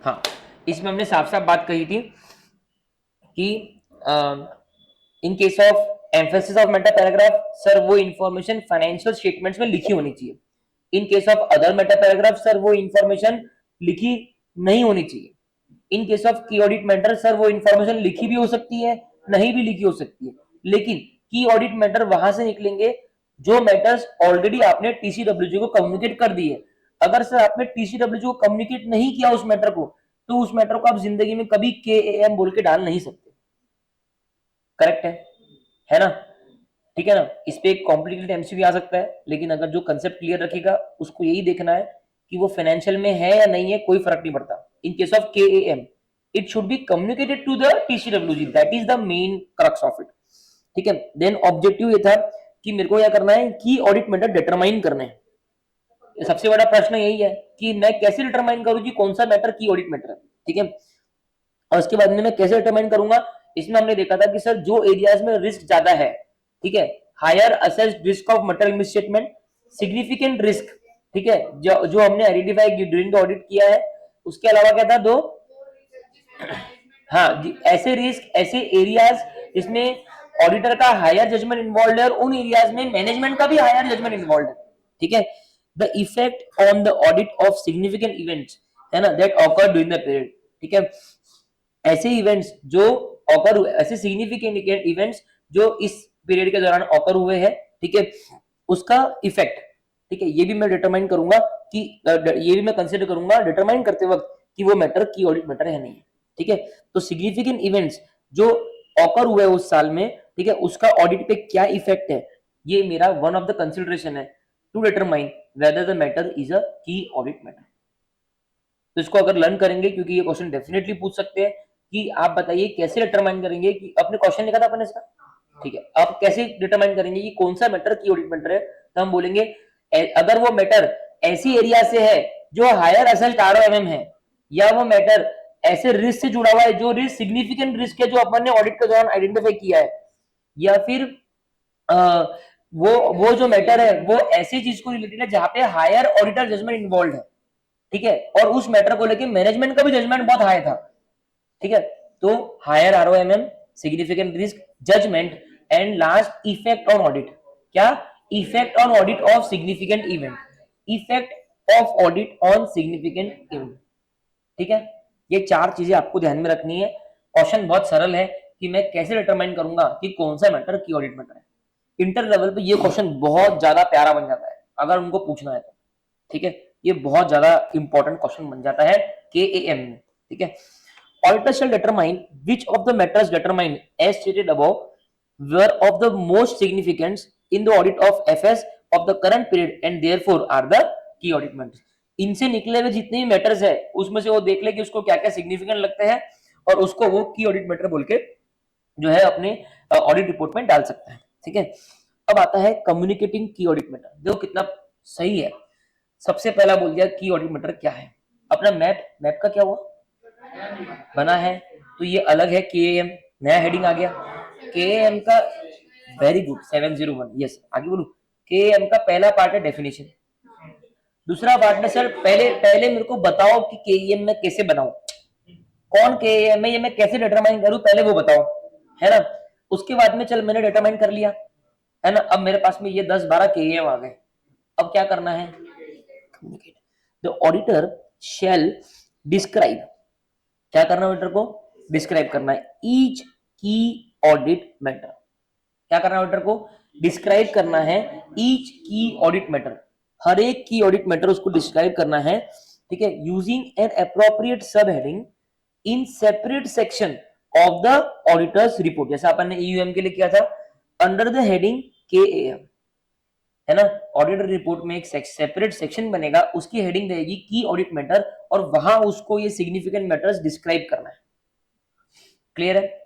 हाँ, इसमें हमने साफ साफ बात कही थी कि इन case of emphasis of matter paragraph, sir वो इंफॉर्मेशन फाइनेंशियल स्टेटमेंट्स में लिखी होनी चाहिए। इन case of other matter paragraph, sir वो इंफॉर्मेशन लिखी नहीं होनी चाहिए। इन केस ऑफ की ऑडिट मैटर, सर वो इंफॉर्मेशन लिखी भी हो सकती है, नहीं भी लिखी हो सकती है, लेकिन की ऑडिट मैटर वहां से निकलेंगे जो मैटर्स ऑलरेडी आपने टीसीडब्ल्यूजी को कम्युनिकेट कर दिए। अगर सर आपने टीसीडब्ल्यूजी को कम्युनिकेट नहीं किया उस मैटर को, तो उस मैटर को आप जिंदगी में कभी के एम बोल के डाल नहीं सकते। करेक्ट है ना? ठीक है ना? इस पे एक कॉम्प्लिकेटेड एमसीक्यू आ सकता है, लेकिन अगर जो कंसेप्ट क्लियर रखेगा उसको यही देखना है कि वो फाइनेंशियल में है या नहीं है, कोई फर्क नहीं पड़ता। In case of KAM it should be communicated to the TCWG, that is the main crux of it. ठीक है, देन ऑब्जेक्टिव ये था कि मेरे को क्या करना है कि ऑडिट मेथड डिटरमाइन करना है। सबसे बड़ा प्रश्न यही है कि मैं कैसे डिटरमाइन करूं कि कौन सा मैटर की ऑडिट मैटर है। ठीक है, और उसके बाद में मैं कैसे डिटरमाइन करूंगा, इसमें हमने देखा था कि सर जो एरियाज में रिस्क ज्यादा है, ठीक है, higher assessed risk of material misstatement, significant risk, ठीक है, जो हमने आइडेंटिफाई ड्यूरिंग द ऑडिट किया है। उसके अलावा क्या था दो, हाँ ऐसे रिस्क, ऐसे एरियाज जिसमें ऑडिटर का हायर जजमेंट इन्वॉल्व है, और उन एरियाज में मैनेजमेंट का भी हायर जजमेंट इन्वॉल्व है। ठीक है, the effect on the audit of significant events, है ना, that occur during the period. ठीक है, ऐसे इवेंट्स जो ऑकर हुए, ऐसे सिग्निफिकेंट इवेंट्स जो इस पीरियड के दौरान ऑकर हुए हैं, ठीक है, उसका इफेक्ट, ठीक है, ये भी मैं डिटरमाइन करूंगा कि ये भी मैं कंसीडर करूंगा डिटरमाइन करते वक्त कि वो मैटर की ऑडिट मैटर है नहीं है। ठीक है, तो सिग्निफिकेंट इवेंट्स जो ऑकर हुए उस साल में, ठीक है, उसका ऑडिट पे क्या इफेक्ट है, ये मेरा वन ऑफ द कंसिडरेशन है to determine whether the matter is a key audit matter. तो इसको अगर लर्न करेंगे, क्योंकि ये क्वेश्चन डेफिनेटली पूछ सकते हैं कि आप बताइए कैसे डिटरमाइन करेंगे कि अपने क्वेश्चन लिखा था अपन इसका, ठीक है, आप कैसे डिटरमाइन करेंगे कि कौन सा मैटर की ऑडिट मैटर है। तो हम बोलेंगे अगर वो मैटर ऐसी एरिया से है जो हायर असेट आरओएमएम है, या वो मैटर ऐसे रिस्क से जुड़ा हुआ है जो रिस्क सिग्निफिकेंट रिस्क है जो अपन ने ऑडिट के दौरान आइडेंटिफाई किया है, या फिर वो जो मैटर है वो ऐसी चीज को रिलेटेड है जहां पे हायर ऑडिटर जजमेंट इन्वॉल्व है। ठीक है, और उस मैटर को लेके मैनेजमेंट का भी जजमेंट बहुत हाई था। ठीक है, तो higher ROMM, significant risk, judgement, and last effect on audit. क्या? Effect on audit of significant event, effect of audit on significant event. ठीक है, ये चार चीजें आपको ध्यान में रखनी है। क्वेश्चन बहुत सरल है कि मैं कैसे डिटरमाइन करूंगा कि कौन सा मैटर की ऑडिट मैटर है। इंटर लेवल पे ये क्वेश्चन बहुत ज्यादा प्यारा बन जाता है अगर उनको पूछना है तो। ठीक है, ये बहुत ज्यादा इंपॉर्टेंट क्वेश्चन बन जाता है केएएम में। ठीक है, auditor shall determine which of the matters determined as stated above were of the most significance in the audit of FS of the current period and therefore are the key audit matters। इनसे निकले हुए जितने भी matters है उसमें से वो देख ले कि उसको क्या क्या सिग्निफिकेंट लगते हैं, और उसको वो की ऑडिट मैटर बोल के जो है अपने ऑडिट रिपोर्ट में डाल सकता है। ठीक है, अब आता है कम्युनिकेटिंग की ऑडिट मैटर। देखो कितना सही है। सबसे पहला बोल दिया की ऑडिट मैटर क्या है। अपना मैप का क्या हुआ, बना है, तो ये अलग है केएम, नया हेडिंग आ गया केएम का। वेरी गुड, 701, यस, आगे बोलू। केएम का पहला पार्ट है डेफिनेशन, दूसरा पार्ट है सर पहले पहले मेरे को बताओ कि केएम में कैसे बनाऊं, कौन केएम है ये मैं कैसे डिटरमाइन करूं, पहले वो बताओ, है ना। उसके बाद में चल मैंने डिटरमाइन कर लिया, है ना, अब मेरे पास में ये 10-12 केएम आ गए। अब क्या करना है, द ऑडिटर शेल डिस्क्राइब, क्या करना है ऑडिटर को, डिस्क्राइब करना है ईच की ऑडिट मैटर। क्या करना है ऑडिटर को, डिस्क्राइब करना है ईच की ऑडिट मैटर, हर एक की ऑडिट मैटर उसको डिस्क्राइब करना है। ठीक है, यूजिंग एन अप्रोप्रिएट सब heading in separate section of the auditors report, जैसा अपन ने ईयूएम के लिए किया था, अंडर द हेडिंग केएएम, है ना। ऑडिटर रिपोर्ट में एक सेपरेट सेक्शन बनेगा, उसकी हेडिंग रहेगी की ऑडिट मैटर, और वहां उसको ये सिग्निफिकेंट मैटर्स डिस्क्राइब करना है। क्लियर है?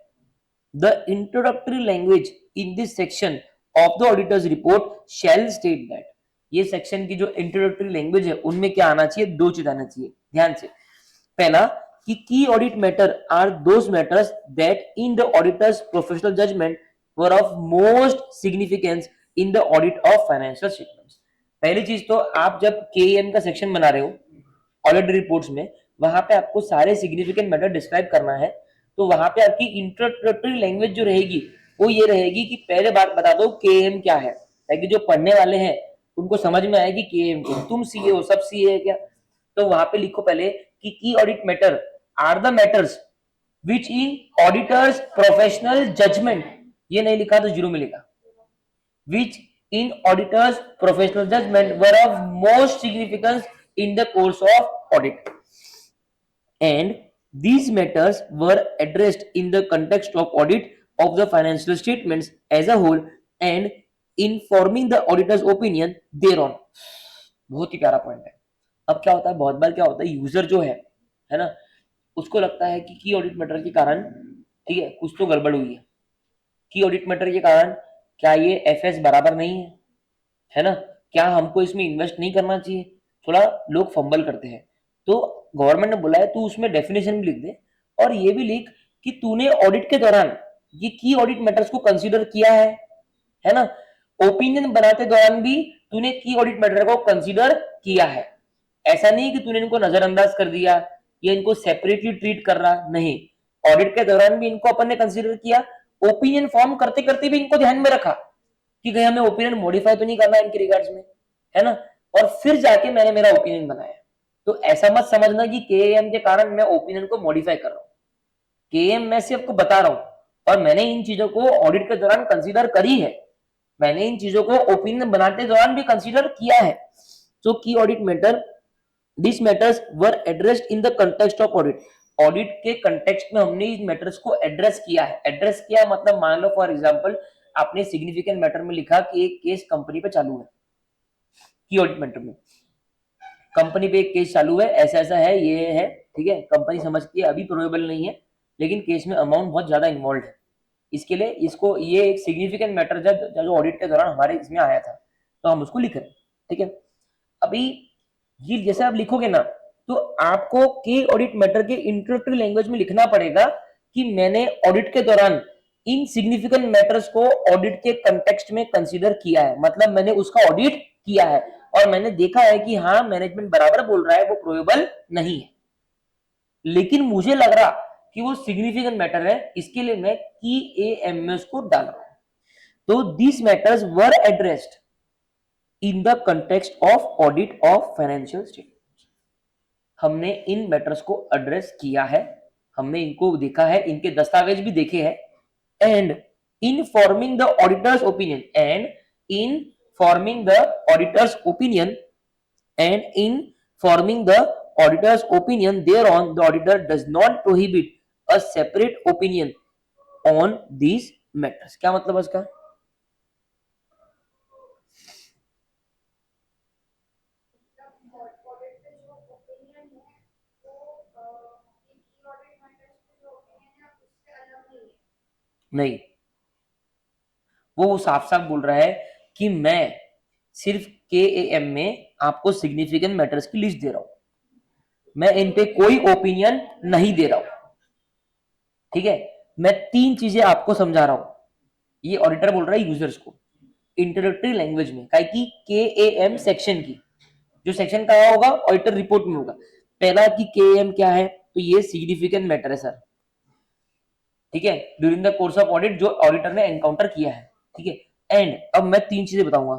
The introductory language in this section of the auditors report shell state that, ये सेक्शन की जो इंट्रोडक्टरी लैंग्वेज है उनमें क्या आना चाहिए, दो चीज आना चाहिए ध्यान से। पहला कि key audit matter are those matters that in the auditor's professional judgement were of most significance in the audit of financial statements. पहली चीज तो आप जब केएम का सेक्शन बना रहे हो ऑडिट रिपोर्ट्स में, वहां पे आपको सारे सिग्निफिकेंट मैटर डिस्क्राइब करना है। तो वहां पे आपकी इंट्रोडक्टरी लैंग्वेज जो रहेगी वो ये रहेगी कि पहले बात बता दो केएम क्या है, ताकि जो पढ़ने वाले हैं उनको समझ में आएगी केएम क्या। तुम सीए हो, सब सीए है क्या? तो वहां पे लिखो पहले कि key audit matter are the matters which in auditor's professional judgement, ये नहीं लिखा तो जीरो मिलेगा, which in auditors professional judgment were of most significance in the course of audit, and these matters were addressed in the context of audit of the financial statements as a whole and informing the auditor's opinion thereon। बहुत ही प्यारा point है। अब क्या होता है, बहुत बार क्या होता है, यूजर जो है ना, उसको लगता है कि की ऑडिट मैटर के कारण, ठीक है, कुछ तो गड़बड़ हुई है, की ऑडिट मैटर के कारण क्या ये एफएस बराबर नहीं है ना, क्या हमको इसमें इन्वेस्ट नहीं करना चाहिए, थोड़ा लोग फंबल करते हैं। तो गवर्नमेंट ने बोला है तू उसमें डेफिनेशन भी लिख दे और ये भी लिख कि तूने ऑडिट के दौरान ये की ऑडिट मैटर्स को कंसीडर किया है ना, ओपिनियन बनाते दौरान भी तूने की ऑडिट मैटर को कंसीडर किया है। ऐसा नहीं कि तूने इनको नजरअंदाज कर दिया या इनको सेपरेटली ट्रीट कर रहा, नहीं, ऑडिट के दौरान भी इनको अपन ने कंसीडर किया, ओपिनियन फॉर्म करते करते भी इनको ध्यान में रखा कि कहीं हमें ओपिनियन मॉडिफाई तो नहीं करना इनके रिगार्ड्स में, है ना, और फिर जाके मैंने मेरा ओपिनियन बनाया। तो ऐसा मत समझना कि केएम के कारण मैं ओपिनियन को मॉडिफाई कर रहा हूं, केएम मैं सिर्फ आपको बता रहा हूं और मैंने इन चीजों को ऑडिट के दौरान कंसीडर करी है, मैंने इन चीजों को ओपिनियन बनाते दौरान भी कंसीडर किया है। सो की audit matter this matters were addressed in the context of audit, audit के कंटेक्स्ट में हमने इस मैटर्स को एड्रेस किया है। एड्रेस किया मतलब मान लो फॉर एग्जांपल आपने सिग्निफिकेंट मैटर में लिखा कि एक केस कंपनी पे चालू है, की ऑडिट मैटर में कंपनी पे एक केस चालू है, ऐसा ऐसा है, ये है, ठीक है, कंपनी समझती है अभी प्रोबेबल नहीं है लेकिन केस में अमाउंट बहुत ज्यादा इन्वॉल्व है, इसके लिए इसको ये एक सिग्निफिकेंट मैटर जो ऑडिट के दौरान हमारे इसमें आया था तो हम उसको लिख रहे हैं, ठीक है। अभी ये जैसे आप लिखोगे ना तो आपको के ऑडिट मैटर के इंट्रोडक्टरी लैंग्वेज में लिखना पड़ेगा कि मैंने ऑडिट के दौरान इन सिग्निफिकेंट मैटर्स को ऑडिट के कंटेक्स्ट में कंसीडर किया है, मतलब मैंने उसका ऑडिट किया है और मैंने देखा है कि हाँ मैनेजमेंट बराबर बोल रहा है, वो प्रोबेबल नहीं है, लेकिन मुझे लग रहा कि वो सिग्निफिकेंट मैटर है, इसके लिए मैं की एएमएस को डाल रहा हूं। तो this matters were addressed in the context of audit of financial statements, हमने इन मैटर्स को एड्रेस किया है, हमने इनको देखा है, इनके दस्तावेज भी देखे हैं, and in forming the auditors opinion and in forming the auditors opinion and in forming the auditor's opinion thereon, the auditor does not prohibit a separate opinion on these matters। क्या मतलब है इसका? नहीं, वो साफ साफ बोल रहा है कि मैं सिर्फ केएएम में आपको सिग्निफिकेंट मैटर्स की लिस्ट दे रहा हूं, मैं इन पे कोई ओपिनियन नहीं दे रहा हूं, ठीक है। मैं तीन चीजें आपको समझा रहा हूं, ये ऑडिटर बोल रहा है यूजर्स को इंट्रोडक्टरी लैंग्वेज में, काहे की केएएम सेक्शन की, जो सेक्शन कहा होगा ऑडिटर रिपोर्ट में होगा। पहला कि केएएम क्या है, तो ये सिग्निफिकेंट मैटर है सर, ठीक है, during the course of audit जो ऑडिटर ने एनकाउंटर किया है, ठीक है। एंड अब मैं तीन चीजें बताऊंगा,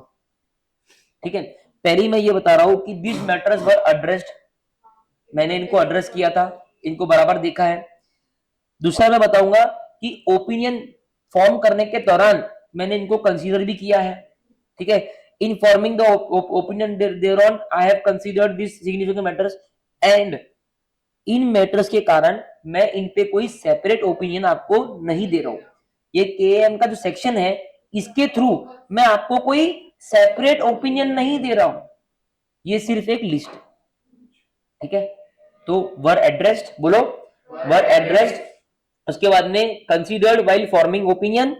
ठीक है। पहली मैं ये बता रहा हूं कि दिस मैटर्स वर एड्रेस्ड, मैंने इनको एड्रेस किया था, इनको बराबर देखा है। दूसरा मैं बताऊंगा कि ओपिनियन फॉर्म करने के दौरान मैंने इनको कंसीडर भी किया है, ठीक है। In forming the opinion thereon I have considered this significant matters and in matters के कारण मैं इन पे कोई सेपरेट ओपिनियन आपको नहीं दे रहा हूं। ये केएम का जो सेक्शन है इसके थ्रू मैं आपको कोई सेपरेट ओपिनियन नहीं दे रहा हूं, ये सिर्फ एक लिस्ट, ठीक है। तो वर एड्रेस्ड बोलो, वर एड्रेस्ड, उसके बाद में considered while forming opinion,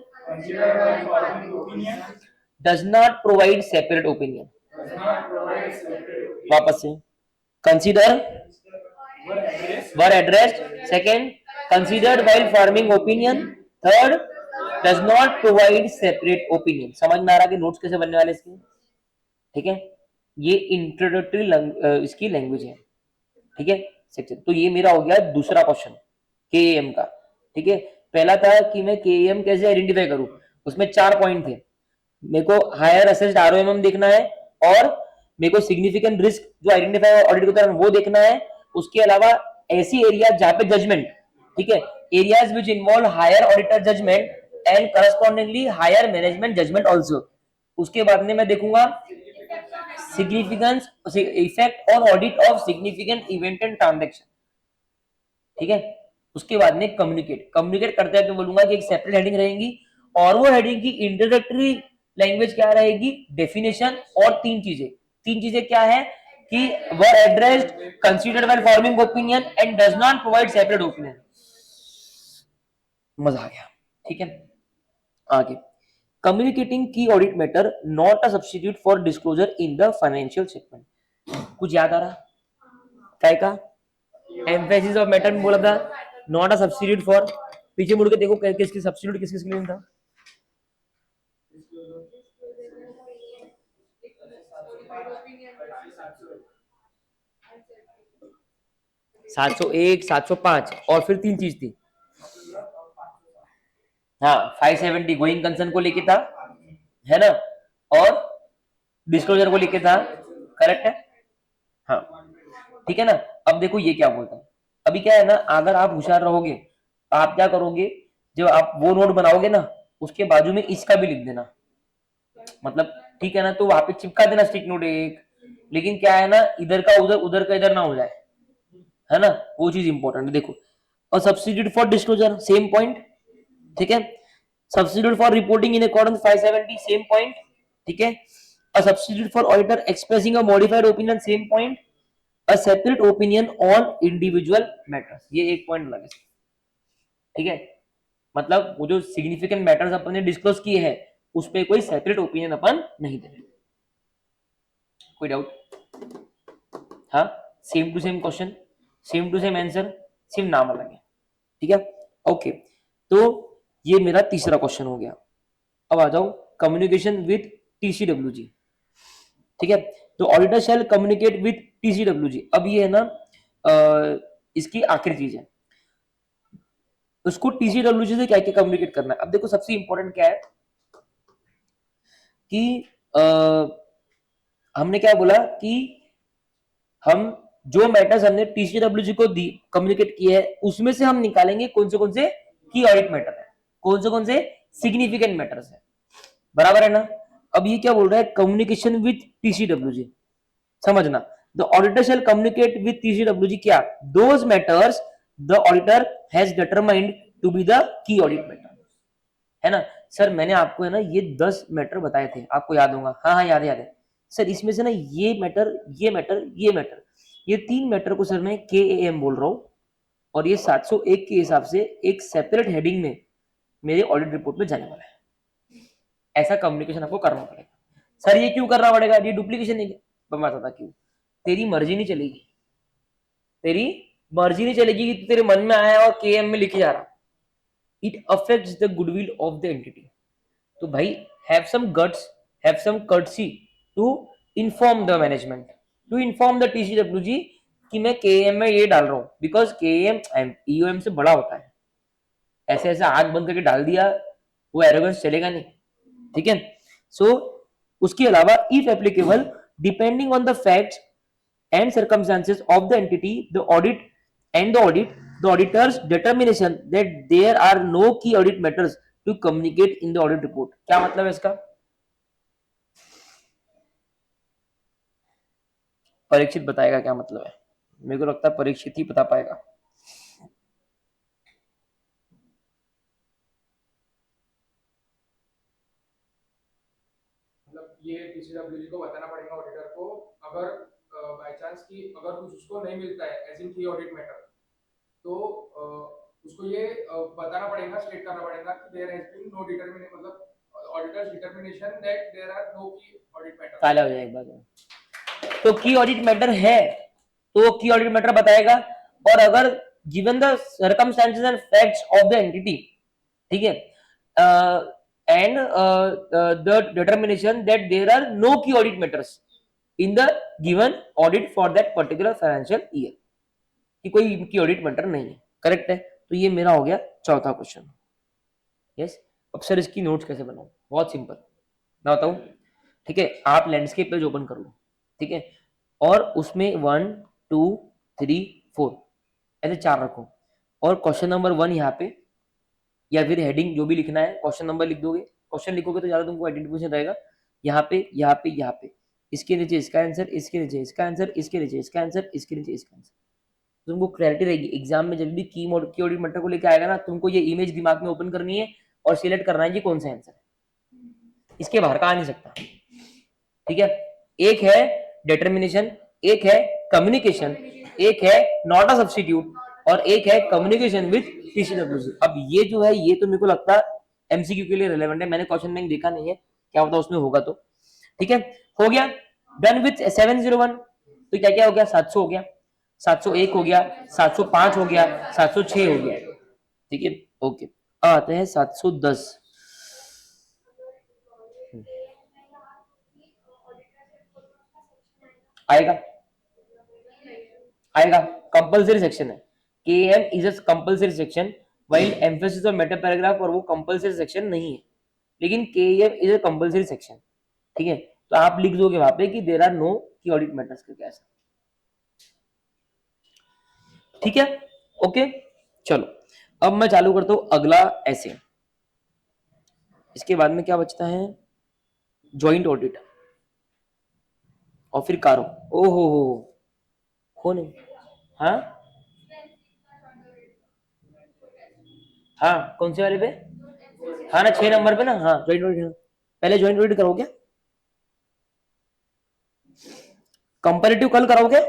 does not provide separate opinion, वापस से consider were addressed, second considered while forming opinion, third does not provide separate opinion. समझ में आ रहा कि नोट्स कैसे बनने वाले इसके, ठीक है। ये इंट्रोडक्टरी इसकी लैंग्वेज है, ठीक है। सेक्शन। तो ये मेरा हो गया दूसरा क्वेश्चन केएएम का। ठीक है, पहला था कि मैं केएएम कैसे आइडेंटिफाई करूं, उसमें 4 पॉइंट थे। मेरे को हायर असेस्ड आरओएमएम देखना है, और मेरे को सिग्निफिकेंट रिस्क जो आइडेंटिफाई ऑडिट के दौरान वो देखना है। उसके अलावा ऐसी एरिया जहां पे जजमेंट, ठीक है, areas which involve higher auditor judgement and correspondingly higher management judgement also. उसके बाद में मैं देखूंगा significance effect on audit of significant event and transaction. ठीक है, उसके बाद में कम्युनिकेट, कम्युनिकेट करते हैं तो बोलूंगा कि एक सेपरेट हेडिंग रहेगी, और वो हेडिंग की इंट्रोडक्टरी लैंग्वेज क्या रहेगी, डेफिनेशन, और तीन चीजें क्या है कि were addressed considered while forming opinion and does not provide separate opinion. मजा आ गया। ठीक है, आगे communicating key audit matter not a substitute for disclosure in the financial statement. कुछ याद आ रहा क्या का एम्फेसिस ऑफ मैटर में बोला था नॉट अ सब्स्टिट्यूट फॉर, पीछे मुड़ के देखो किसकी सब्स्टिट्यूट किस लिए था। सात सौ एक, 705 और फिर तीन चीज थी। हाँ, 570 गोइंग कंसर्न को लेके था, है ना, और डिस्क्लोजर को लेके था, करेक्ट है। हाँ, ठीक है ना। अब देखो ये क्या बोलता है, अभी क्या है ना, अगर आप होशियार रहोगे आप क्या करोगे, जब आप वो नोट बनाओगे ना, उसके बाजू में इसका भी लिख देना, मतलब ठीक है ना, तो वहां पे चिपका देना स्टिक नोट एक, लेकिन क्या है ना, इधर का उधर उधर का इधर ना हो जाए, है ना, वो चीज इंपॉर्टेंट है। देखो, और substitute for disclosure same point, ठीक है, substitute for reporting in accordance 570 same point, ठीक है, a substitute for auditor expressing a modified opinion same point, a separate opinion on individual matters, ये एक पॉइंट लगे। ठीक है, मतलब वो जो सिग्निफिकेंट मैटर्स अपन ने डिस्क्लोज किए हैं उस पर कोई सेपरेट ओपिनियन अपन नहीं दे रहे। कोई डाउट? हाँ, same to same question, same to same answer, same नाम अलग है। ठीक है, ओके, तो ये मेरा तीसरा क्वेश्चन हो गया। अब आ जाओ कम्युनिकेशन विद टीसीडब्ल्यूजी। ठीक है, तो auditor shall communicate with TCWG. अब ये है ना, इसकी आखिरी चीज है, उसको टीसीडब्ल्यूजी से क्या क्या कम्युनिकेट करना है। अब देखो सबसे इंपॉर्टेंट क्या है कि हमने क्या बोला कि हम जो मैटर्स हमने टीसीडब्ल्यूजी को दी कम्युनिकेट किए हैं उसमें से हम निकालेंगे कौन से की ऑडिट मैटर है, कौन से सिग्निफिकेंट मैटर्स है, बराबर है ना। अब ये क्या बोल रहा है, कम्युनिकेशन विद टीसीडब्ल्यूजी, समझना, the auditor shall communicate with TCWG क्या, those matters the auditor has determined to be the key audit matter, है ना। सर मैंने आपको है ना ये 10 मैटर बताए थे, आपको याद होगा, हाँ हाँ याद है सर, इसमें से ना ये मैटर ये मैटर ये मैटर, ये 3 मैटर को सर मैं केएएम बोल रहा हूँ, और ये 701 के हिसाब से एक सेपरेट हेडिंग में मेरे ऑडिट रिपोर्ट में जाने वाला है। ऐसा कम्युनिकेशन आपको करना पड़ेगा। सर ये क्यों करना पड़ेगा, ये डुप्लीकेशन नहीं है, मैं बताता क्यों। तेरी मर्जी नहीं चलेगी, तेरी मर्जी नहीं चलेगी कि तेरे मन में आया और केएम में लिखे जा रहा, it affects the goodwill of the entity. तो भाई have some guts, have some courtesy to inform the management, to inform the TCWG कि मैं केएम में ये डाल रहा हूँ, बिकॉज केएम ईओएम से बड़ा होता है। ऐसे ऐसे आग बंद करके डाल दिया, वो एरोगेंस चलेगा नहीं। ठीक है, सो उसके अलावा if applicable depending on the facts and circumstances of the entity, the audit, the auditor's determination that there are no key audit matters to communicate in the audit report। क्या मतलब है इसका? परीक्षित बताएगा क्या मतलब है, मेरे को लगता है परीक्षित ही बता पाएगा। मतलब ये टीसीडब्ल्यूजी को बताना पड़ेगा ऑडिटर को, अगर बाय चांस की अगर कुछ उसको नहीं मिलता है एज इन की ऑडिट मैटर, तो उसको ये बताना पड़ेगा, स्टेट करना पड़ेगा कि there has been no determination, मतलब auditor's determination that there are no key audit matter. काला हो जाए एक बार, तो की ऑडिट मैटर है तो की ऑडिट मैटर बताएगा, और अगर given the circumstances and facts of the entity, ठीक है, and the determination that there are no key audit matters in the given audit for that particular financial year। कि कोई इनकी ऑडिट मैटर नहीं है। करेक्ट है, तो ये मेरा हो गया चौथा क्वेश्चन। यस। अब सर इसकी नोट्स कैसे बनाऊं? बहुत सिंपल, मैं बताऊं। ठीक है, आप लैंडस्केप पेज ओपन कर लो, ठीक है, और उसमें 1 2 3 4 ऐसे 4 रखो, और क्वेश्चन नंबर 1 यहाँ पे, या फिर हेडिंग जो भी लिखना है क्वेश्चन नंबर लिख दोगे। क्वेश्चन लिखोगे तो ज्यादा तुमको आइडेंटिफिकेशन रहेगा। यहाँ पे यहाँ पे यहाँ पे, इसके नीचे इसका आंसर, इसके नीचे इसका आंसर, इसके नीचे इसका आंसर, इसके नीचे इसका आंसर। तुमको क्लैरिटी रहेगी। एग्जाम में जब भी की ऑडिट मैटर को लेकर आएगा ना, तुमको ये इमेज दिमाग में ओपन करनी है और सिलेक्ट करना है कि कौन सा आंसर है, इसके बाहर का आ नहीं सकता। ठीक है, एक है डिटर्मिनेशन, एक है कम्युनिकेशन, एक है नॉट अ सब्स्टिट्यूट, और एक है कम्युनिकेशन विद टीसीडब्ल्यूसी। अब ये जो है ये तो मेरे को लगता है एमसीक्यू के लिए रिलेवेंट है। मैंने क्वेश्चन बैंक देखा नहीं है, क्या पता उसमें होगा तो। ठीक है, हो गया डन विथ 701। तो क्या क्या हो गया? 700 हो गया, 701 हो गया, 705 हो गया, 706 हो गया। ठीक है, ओके। आते हैं 710। आएगा आएगा, कंपलसरी सेक्शन है। KAM is a compulsory section, while emphasis और मेटा पैराग्राफ और वो कंपलसरी सेक्शन नहीं है, लेकिन KAM is a compulsory section. ठीक है, तो आप लिख दोगे वहां पे कि there are no key audit matters करके ऐसा। ठीक है, ओके। चलो अब मैं चालू करता हूं अगला ऐसे। इसके बाद में क्या बचता है? ज्वाइंट ऑडिट और फिर कारो। ओहो हो, कौन है? हाँ हाँ, कौन से वाले पे? हाँ ना, 6 नंबर पे ना। हाँ, ज्वाइंट ऑडिट। पहले ज्वाइंट ऑडिट करोगे, कंपैरेटिव कल करोगे?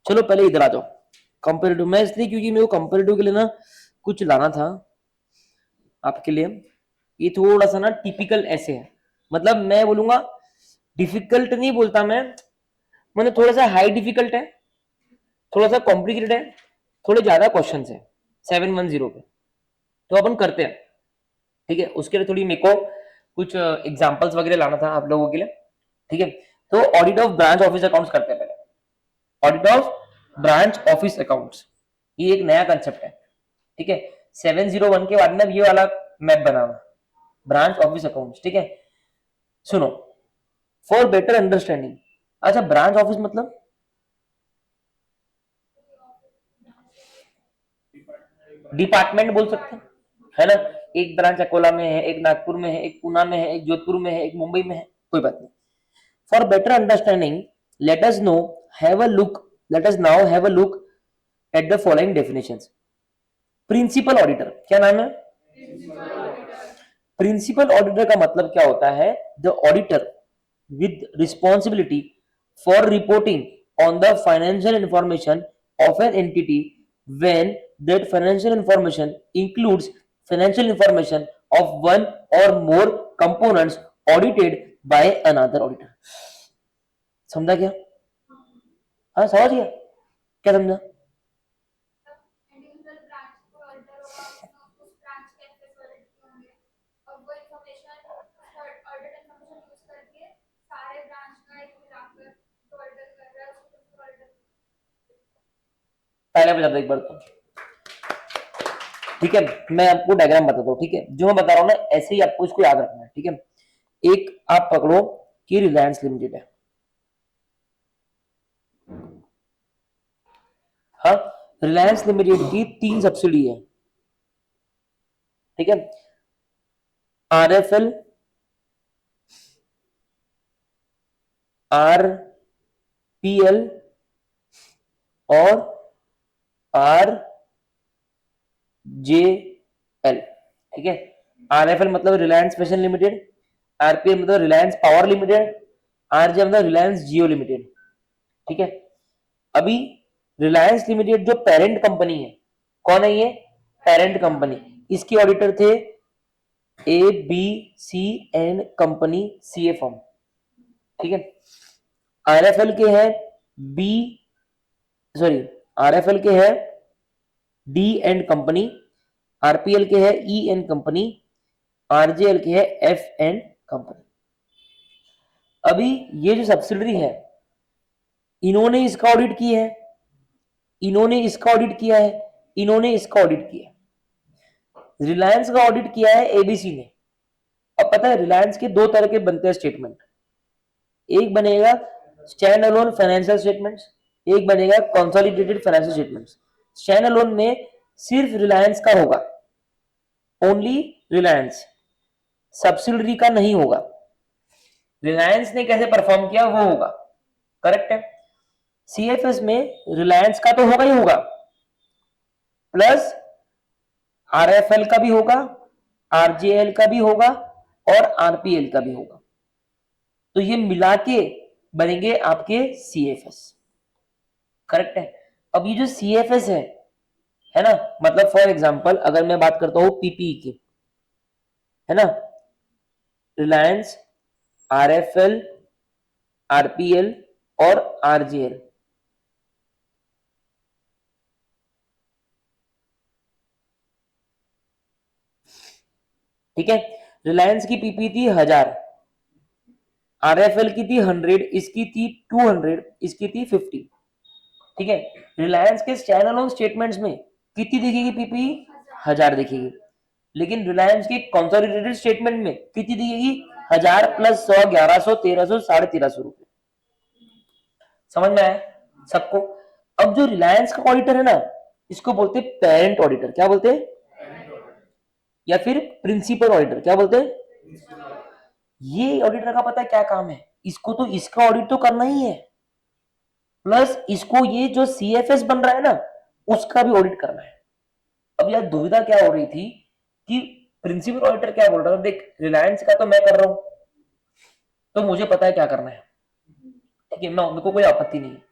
चलो पहले इधर आ जाओ। कंपैरेटिव मैं इसलिए क्योंकि मेरे को कंपैरेटिव के लिए ना कुछ लाना था आपके लिए। ये थोड़ा सा ना टिपिकल ऐसे है, मतलब मैं बोलूंगा डिफिकल्ट नहीं बोलता मैं, मतलब थोड़ा सा हाई डिफिकल्ट है, थोड़ा सा कॉम्प्लिकेटेड है, थोड़े ज्यादा क्वेश्चंस है 710 पे। तो अपन करते हैं। ठीक है, उसके लिए थोड़ी मेरे को कुछ एग्जांपल्स वगैरह लाना था आप लोगों के लिए। ठीक है, तो audit of branch office accounts करते हैं पहले। Audit of branch office accounts, ये एक नया कंसेप्ट है। ठीक है, 701 के बाद में ये वाला मैप बनाना, ब्रांच ऑफिस अकाउंट्स। ठीक है, सुनो, फॉर बेटर अंडरस्टैंडिंग। अच्छा, ब्रांच ऑफिस मतलब डिपार्टमेंट बोल सकते हैं, है ना। एक ब्रांच अकोला में है, एक नागपुर में है, एक पुणे में है, एक जोधपुर में है, एक मुंबई में है, कोई बात नहीं। For better understanding, let us now have a look let us now have a look at the following definitions. Principal auditor, क्या नाम है? प्रिंसिपल ऑडिटर का मतलब क्या होता है? The auditor with responsibility for reporting on the financial information of an entity when that financial information includes financial information of one or more components audited by another auditor। समझा क्या? हाँ, समझ गया? क्या समझा? पहले बता दो एक बार तो। ठीक है, मैं आपको डायग्राम बताता हूँ। ठीक है, जो मैं बता रहा हूँ ना ऐसे ही आपको इसको याद रखना है। ठीक है, एक आप पकड़ो कि रिलायंस लिमिटेड है। हाँ, रिलायंस लिमिटेड की 3 सब्सिडी है। ठीक है, आरएफएल, आरपीएल और आर जे एल। ठीक है, आरएफएल मतलब रिलायंस फैशन लिमिटेड, आरपीएल मतलब रिलायंस पावर लिमिटेड, आरजे मतलब रिलायंस जियो लिमिटेड। ठीक है, अभी रिलायंस लिमिटेड जो पेरेंट कंपनी है, कौन है ये? Parent company. इसके ऑडिटर थे A B C and company CA firm. ठीक है, आरएफएल के हैं बी सॉरी आरएफएल के है डी एंड कंपनी, आरपीएल के है ई एंड कंपनी, आरजेएल के है एफ एंड कंपनी। अभी ये जो सब्सिडरी है इन्होंने इसका ऑडिट किया है, इन्होंने इसका ऑडिट किया है, इन्होंने इसका ऑडिट किया है। रिलायंस का ऑडिट किया है एबीसी ने। अब पता है रिलायंस के दो तरह के बनते हैं स्टेटमेंट, एक बनेगा स्टैंड अलोन फाइनेंशियल स्टेटमेंट्स, एक बनेगा consolidated financial statements. Stand alone में सिर्फ रिलायंस का होगा, ओनली रिलायंस, सब्सिडरी का नहीं होगा। रिलायंस ने कैसे परफॉर्म किया वो होगा, करेक्ट है। सीएफएस में रिलायंस का तो होगा ही होगा, प्लस आरएफएल का भी होगा, आरजेएल का भी होगा और आरपीएल का भी होगा। तो ये मिला के बनेंगे आपके सीएफएस, करेक्ट है। अब ये जो सीएफएस है ना, मतलब फॉर एग्जांपल अगर मैं बात करता हूं पीपीई की, है ना, रिलायंस, आरएफएल, आरपीएल और आरजेएल, ठीक है। रिलायंस की पीपी थी 1000, आरएफएल की थी 100, इसकी थी 200, इसकी थी 50, ठीक है। रिलायंस के स्टैंड अलोन स्टेटमेंट्स में कितनी दिखेगी पीपी? 1000 दिखेगी। लेकिन रिलायंस के कंसोलिडेटेड स्टेटमेंट में कितनी दिखेगी? 1000 प्लस 100, 1100, 1300, 1350 रुपए। समझ में आया सबको? अब जो रिलायंस का ऑडिटर है ना, इसको बोलते हैं पेरेंट ऑडिटर। क्या बोलते हैं? या फिर प्रिंसिपल ऑडिटर। क्या बोलते हैं? ये ऑडिटर का पता है क्या काम है? इसको तो इसका ऑडिट तो करना ही है, प्लस इसको ये जो सीएफएस बन रहा है ना उसका भी ऑडिट करना है। अब यार दुविधा क्या हो रही थी कि प्रिंसिपल ऑडिटर क्या बोल रहा था, देख रिलायंस का तो मैं कर रहा हूं तो मुझे पता है क्या करना है, ठीक है, मैं मेरे को कोई आपत्ति नहीं है।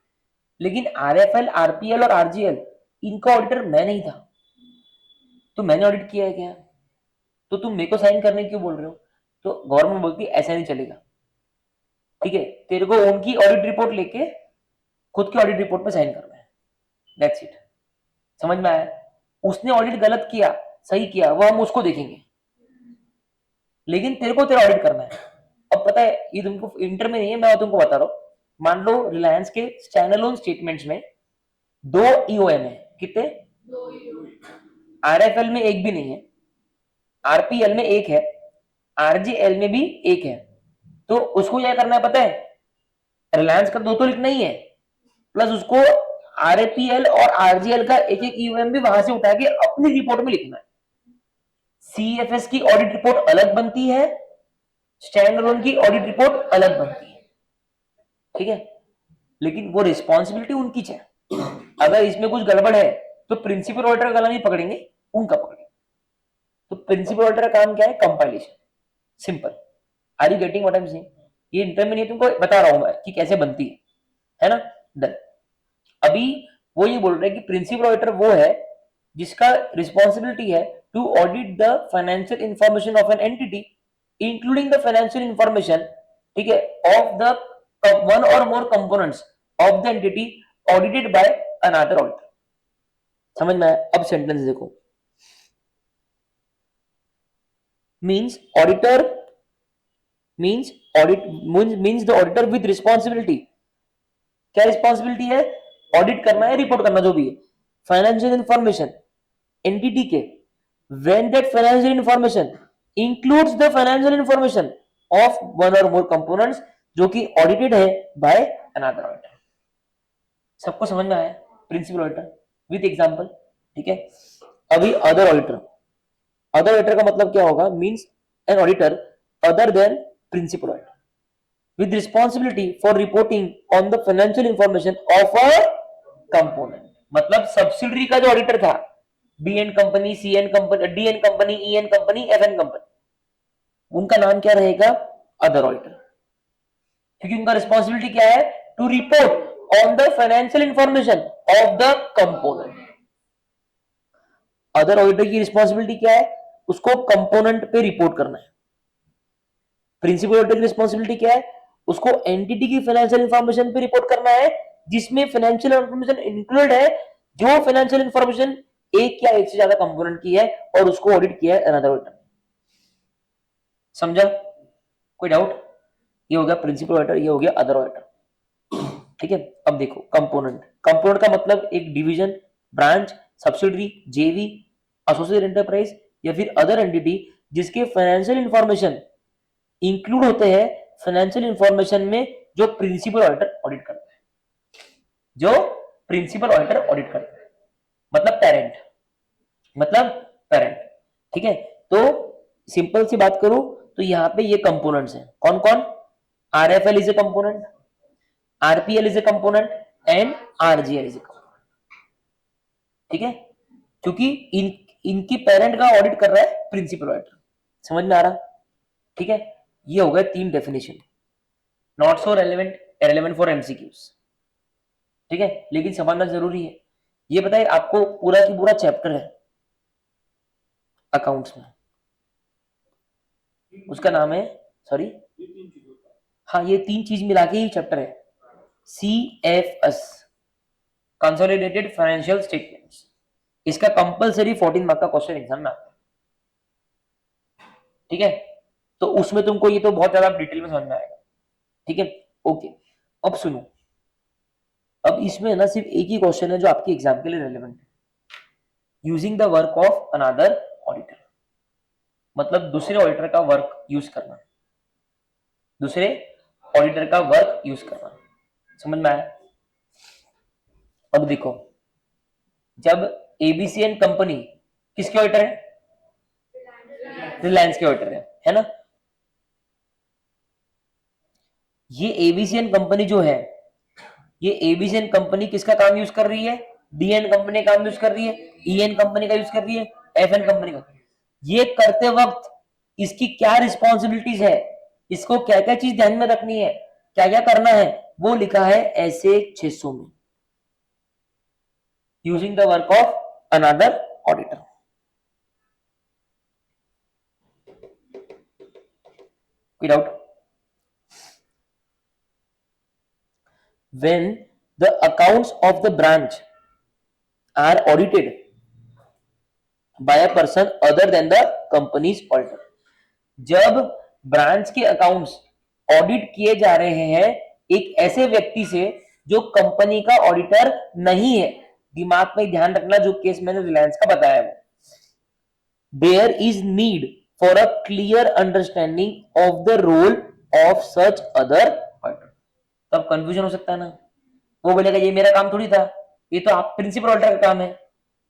लेकिन आरएफएल, आरपीएल और आरजीएल इनका ऑडिटर मैं नहीं था, तो मैंने ऑडिट किया है क्या? तो तुम मेरे को साइन करने क्यों बोल रहे हो? तो गवर्नमेंट बोलती है ऐसा नहीं चलेगा, ठीक है, तेरे को उनकी ऑडिट रिपोर्ट लेके खुद की ऑडिट रिपोर्ट पे साइन करना है, दैट्स इट। समझ में आया? उसने ऑडिट गलत किया, सही किया, वो हम उसको देखेंगे, लेकिन तेरे को तेरा ऑडिट करना है। अब पता है ये तुमको इंटर में नहीं है, मैं तुमको बता रहा हूं। मान लो रिलायंस के स्टैंडअलोन स्टेटमेंट्स में 2 ईओएम है। कितने? आरएफएल में एक भी नहीं है, आरपीएल में एक है, आरजीएल में भी एक है। तो उसको क्या करना है पता है? रिलायंस का दो तो लिखना ही है, प्लस उसको आरपीएल और आरजीएल का एक एक ईओएम भी वहां से उठा के अपनी रिपोर्ट में लिखना है। सीएफएस की ऑडिट रिपोर्ट अलग बनती है, स्टैंड अलोन की ऑडिट रिपोर्ट अलग बनती है, ठीक है। लेकिन वो रिस्पॉन्सिबिलिटी उनकी है। अगर इसमें कुछ गड़बड़ है तो प्रिंसिपल ऑडिटर का नहीं पकड़ेंगे, उनका पकड़ेंगे। तो प्रिंसिपल ऑडिटर का काम क्या है? Compilation, simple. Are you getting what I am saying? ये इंटर में नहीं, तुमको बता रहा हूं मैं कि कैसे बनती है ना। डन। अभी वो ये बोल रहे हैं कि प्रिंसिपल ऑडिटर वो है जिसका रिस्पॉन्सिबिलिटी है to audit the financial information of an entity including the financial information, ठीक है, of the one or more components of the entity audited by another auditor. समझ में आया? अब सेंटेंस देखो। means auditor means audit means the auditor with responsibility। क्या responsibility है? Audit करना है, रिपोर्ट करना, जो भी है फाइनेंशियल इंफॉर्मेशन एंटिटी के, when that financial information includes the financial information of one or more components जो कि ऑडिटेड है बाय अनदर ऑडिटर। सबको समझ में आया? प्रिंसिपल ऑडिटर विद एग्जांपल, ठीक है। अभी अदर ऑडिटर, अदर ऑडिटर का मतलब क्या होगा? Means an auditor other than principal auditor with responsibility for reporting on the financial information of a component। मतलब सब्सिडरी का जो ऑडिटर था, B and company, C and company, D and company, E and company, F and company, उनका नाम क्या रहेगा? Other auditor. क्योंकि उनका रिस्पॉन्सिबिलिटी क्या है? To report on the financial information of the component. Other auditor की रिस्पॉन्सिबिलिटी क्या है? उसको कंपोनेंट पे रिपोर्ट करना है। प्रिंसिपल ऑडिटर की रिस्पॉन्सिबिलिटी क्या है? उसको एंटिटी की फाइनेंशियल इंफॉर्मेशन पे रिपोर्ट करना है जिसमें फाइनेंशियल इंफॉर्मेशन इंक्लूडेड है, जो फाइनेंशियल इंफॉर्मेशन एक या एक से ज्यादा कंपोनेंट की है और उसको ऑडिट किया है अनदर ऑडिटर। समझा? कोई डाउट? ये हो गया प्रिंसिपल ऑडिटर, ये हो गया अदर ऑडिटर। ठीक है। अब देखो कंपोनेंट, कंपोनेंट का मतलब एक डिवीजन, ब्रांच, सब्सिडरी, जेवी, एसोसिएट एंटरप्राइज या फिर अदर एंटिटी जिसके फाइनेंशियल इंफॉर्मेशन इंक्लूड होते हैं फाइनेंशियल इंफॉर्मेशन में जो प्रिंसिपल ऑडिटर ऑडिट करता है, जो प्रिंसिपल ऑडिटर ऑडिट करता है, मतलब पेरेंट, मतलब पेरेंट। ठीक है, तो सिंपल सी बात करूं तो यहाँ पे ये कंपोनेंट्स हैं, कौन कौन? RFL is a component, RPL is a component and RGL is a component. ठीक है, क्योंकि इनकी पेरेंट का ऑडिट कर रहा है प्रिंसिपल ऑडिटर। समझ में आ रहा? ठीक है, ये हो गए 3 definition, not so relevant, irrelevant for MCQs. ठीक है, लेकिन समझना जरूरी है। ये बताइए, आपको पूरा की पूरा चैप्टर है अकाउंट्स में, उसका नाम है, सॉरी, हाँ, ये 3 चीज मिला के ही चैप्टर है, CFS, कंसोलिडेटेड फाइनेंशियल स्टेटमेंट्स। इसका कंपलसरी 14 मार्क का क्वेश्चन एग्जाम में आता है। ठीक है, तो उसमें तुमको ये तो बहुत ज्यादा डिटेल में समझ में आएगा। ठीक है, ओके। अब सुनो, अब इसमें ना सिर्फ एक ही क्वेश्चन है जो आपके एग्जाम के लिए रेलेवेंट है, using the work of another auditor, मतलब दूसरे ऑडिटर का वर्क यूज करना, दूसरे ऑडिटर का वर्क यूज करना। समझ में आया? अब देखो, जब एबीसीएन कंपनी किसके ऑडिटर है? रिलायंस के ऑडिटर है ना? ये एबीसीएन कंपनी जो है, ये एबीसीएन कंपनी किसका काम यूज कर रही है? डीएन कंपनी का काम यूज कर रही है, ईएन कंपनी का यूज कर रही है, एफएन कंपनी का। ये करते वक्त इसकी क्या रिस्पॉन्सिबिलिटीज है, इसको क्या क्या चीज ध्यान में रखनी है, क्या क्या करना है, वो लिखा है ऐसे 600 में, using the work of another auditor. कोई doubt? when the accounts of the branch are audited by a person other than the company's auditor, जब ब्रांच के अकाउंट्स ऑडिट किए जा रहे हैं एक ऐसे व्यक्ति से जो कंपनी का ऑडिटर नहीं है, दिमाग में ध्यान रखना जो केस मैंने रिलायंस का बताया वो, there is need for a clear understanding of the role of such other auditor. तब कंफ्यूजन हो सकता है ना, वो बोलेगा ये मेरा काम थोड़ी था, ये तो आप प्रिंसिपल ऑडिटर का काम है,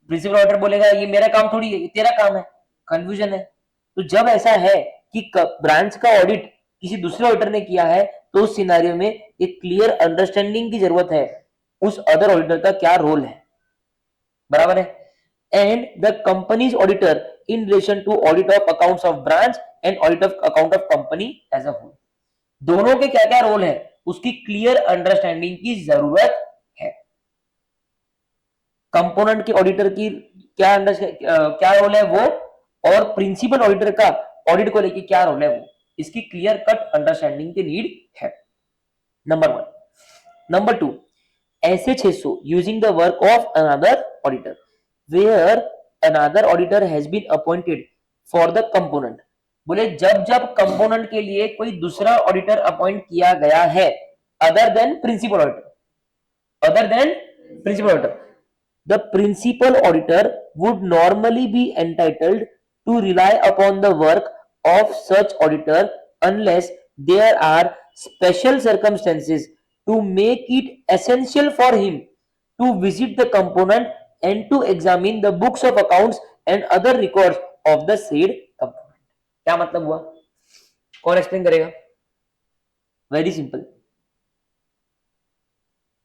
प्रिंसिपल ऑडिटर बोलेगा ये मेरा काम थोड़ी है, ये तेरा काम है, कंफ्यूजन है। तो जब ऐसा है कि ब्रांच का ऑडिट किसी दूसरे ऑडिटर ने किया है तो उस सिनेरियो में एक क्लियर अंडरस्टैंडिंग की जरूरत है उस अदर ऑडिटर का क्या रोल है, बराबर है। And the company's auditor in relation to audit of accounts of branch and audit of account of company as a whole, दोनों के क्या क्या रोल है उसकी क्लियर अंडरस्टैंडिंग की जरूरत है। कंपोनेंट के ऑडिटर की क्या क्या रोल है वो, और प्रिंसिपल ऑडिटर का ऑडिट को लेके क्या रोल है वो, इसकी क्लियर कट अंडरस्टैंडिंग की नीड है, नंबर 1। नंबर 2, ऐसे 600 using the work of another auditor where another auditor has been appointed for the component. बोले जब जब कंपोनेंट के लिए कोई दूसरा ऑडिटर अपॉइंट किया गया है other than principal auditor, other than principal auditor, the principal auditor would normally be entitled to rely upon the work of such auditor unless there are special circumstances to make it essential for him to visit the component and to examine the books of accounts and other records of the said component। क्या मतलब हुआ, कौन explain करेगा? Very simple,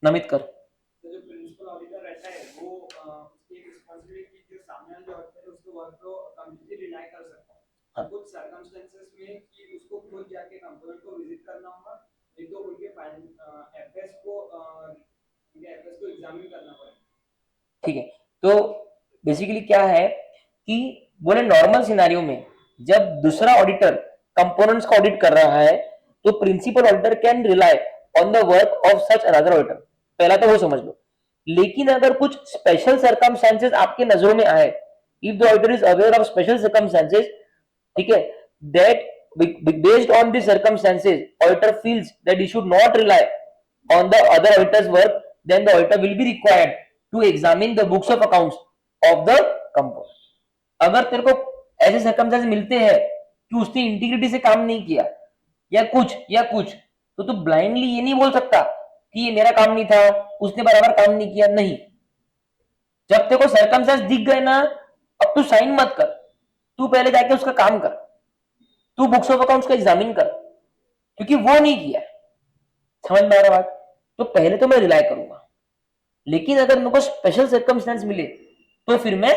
Namit कर। जो principal auditor रहता है वो उसकी रिस्पांसिबिलिटी जो सामने वाला जो ऑडिटर है उसके वर्क को कंप्लीटली रिलाई कर सकता है। हाँ। कुछ सर्कमस्टेंसेस में कि उसको खुद जाके कंपोनेंट को विजिट करना होगा, नहीं तो उनके एफएस को एग्जामिन करना पड़ेगा। ठीक है, तो बेसिकली क्या है कि बोले नॉर्मल सिनेरियो में जब दूसरा ऑडिटर कंपोनेंट्स का ऑडिट कर रहा है तो principal auditor can rely on the work of such another auditor, पहला तो वो समझ लो। लेकिन अगर कुछ स्पेशल सर्कमस्टेंसेस आपके नजरों में आए, if the auditor is aware of special circumstances, ठीक है, that based on this circumstances auditor feels that he should not rely on the other auditor's work, then the auditor will be required to examine the books of accounts of the compound. अगर तेरे को ऐसे circumstance मिलते हैं कि उसने integrity से काम नहीं किया या कुछ तो तू ब्लाइंडली ये नहीं बोल सकता कि ये मेरा काम नहीं था, उसने बराबर काम नहीं किया। नहीं, जब तेरे को सर्कमस्टेंस दिख गए ना, अब तू साइन मत कर, तू पहले जाके उसका काम कर, तू बुक्स ऑफ अकाउंट्स का एग्जामिन कर, क्योंकि वो नहीं किया। समझ में आ रहा बात? तो पहले तो मैं रिलाय करूंगा, लेकिन अगर मेरे को स्पेशल सर्कमस्टेंस मिले तो फिर मैं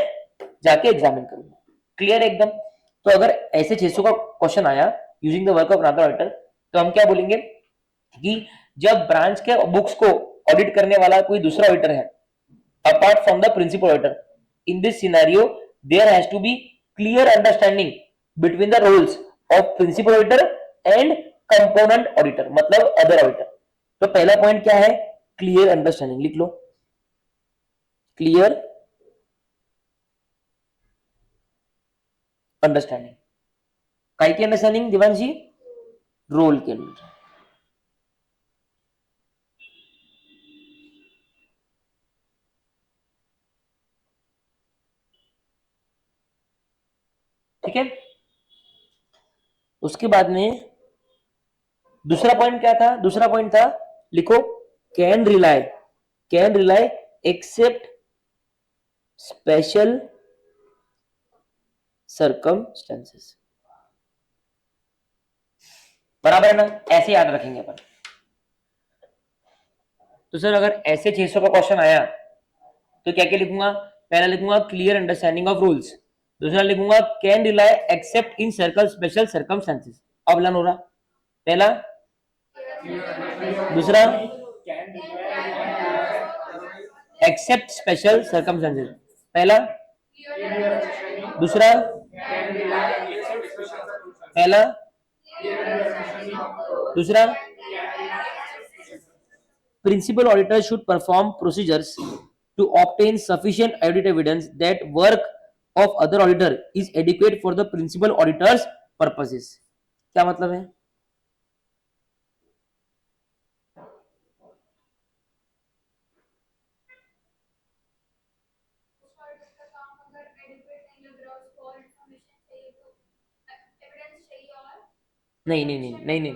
जाके एग्जामिन करूंगा। क्लियर एकदम? तो अगर ऐसे 600 का क्वेश्चन आया using the work of another auditor, तो हम क्या बोलेंगे कि जब ब्रांच के बुक्स को ऑडिट करने वाला कोई दूसरा ऑडिटर है apart from the principal auditor, in this scenario there has to be clear understanding between the roles of principal auditor and component auditor, मतलब other auditor। तो पहला पॉइंट क्या है? Clear understanding. लिख लो, क्लियर अंडरस्टैंडिंग। काय की understanding Divansh जी? Role के अंदर। ठीक है, उसके बाद में दूसरा पॉइंट क्या था? दूसरा पॉइंट था, लिखो, can rely except special circumstances. बराबर है ना? ऐसे याद रखेंगे अपन। तो सर अगर ऐसे 600 का क्वेश्चन आया तो क्या क्या लिखूंगा? पहला लिखूंगा क्लियर अंडरस्टैंडिंग ऑफ रूल्स, दूसरा लिखूंगा can rely except in circle special circumstances. अब लन हो रहा, पहला, दूसरा एक्सेप्ट स्पेशल सर्कमस्टेंसेस, पहला, दूसरा, पहला, दूसरा, principal auditor should perform procedures to obtain sufficient audit evidence that work of other auditor is adequate for the principal auditor's purposes। क्या मतलब है? नहीं,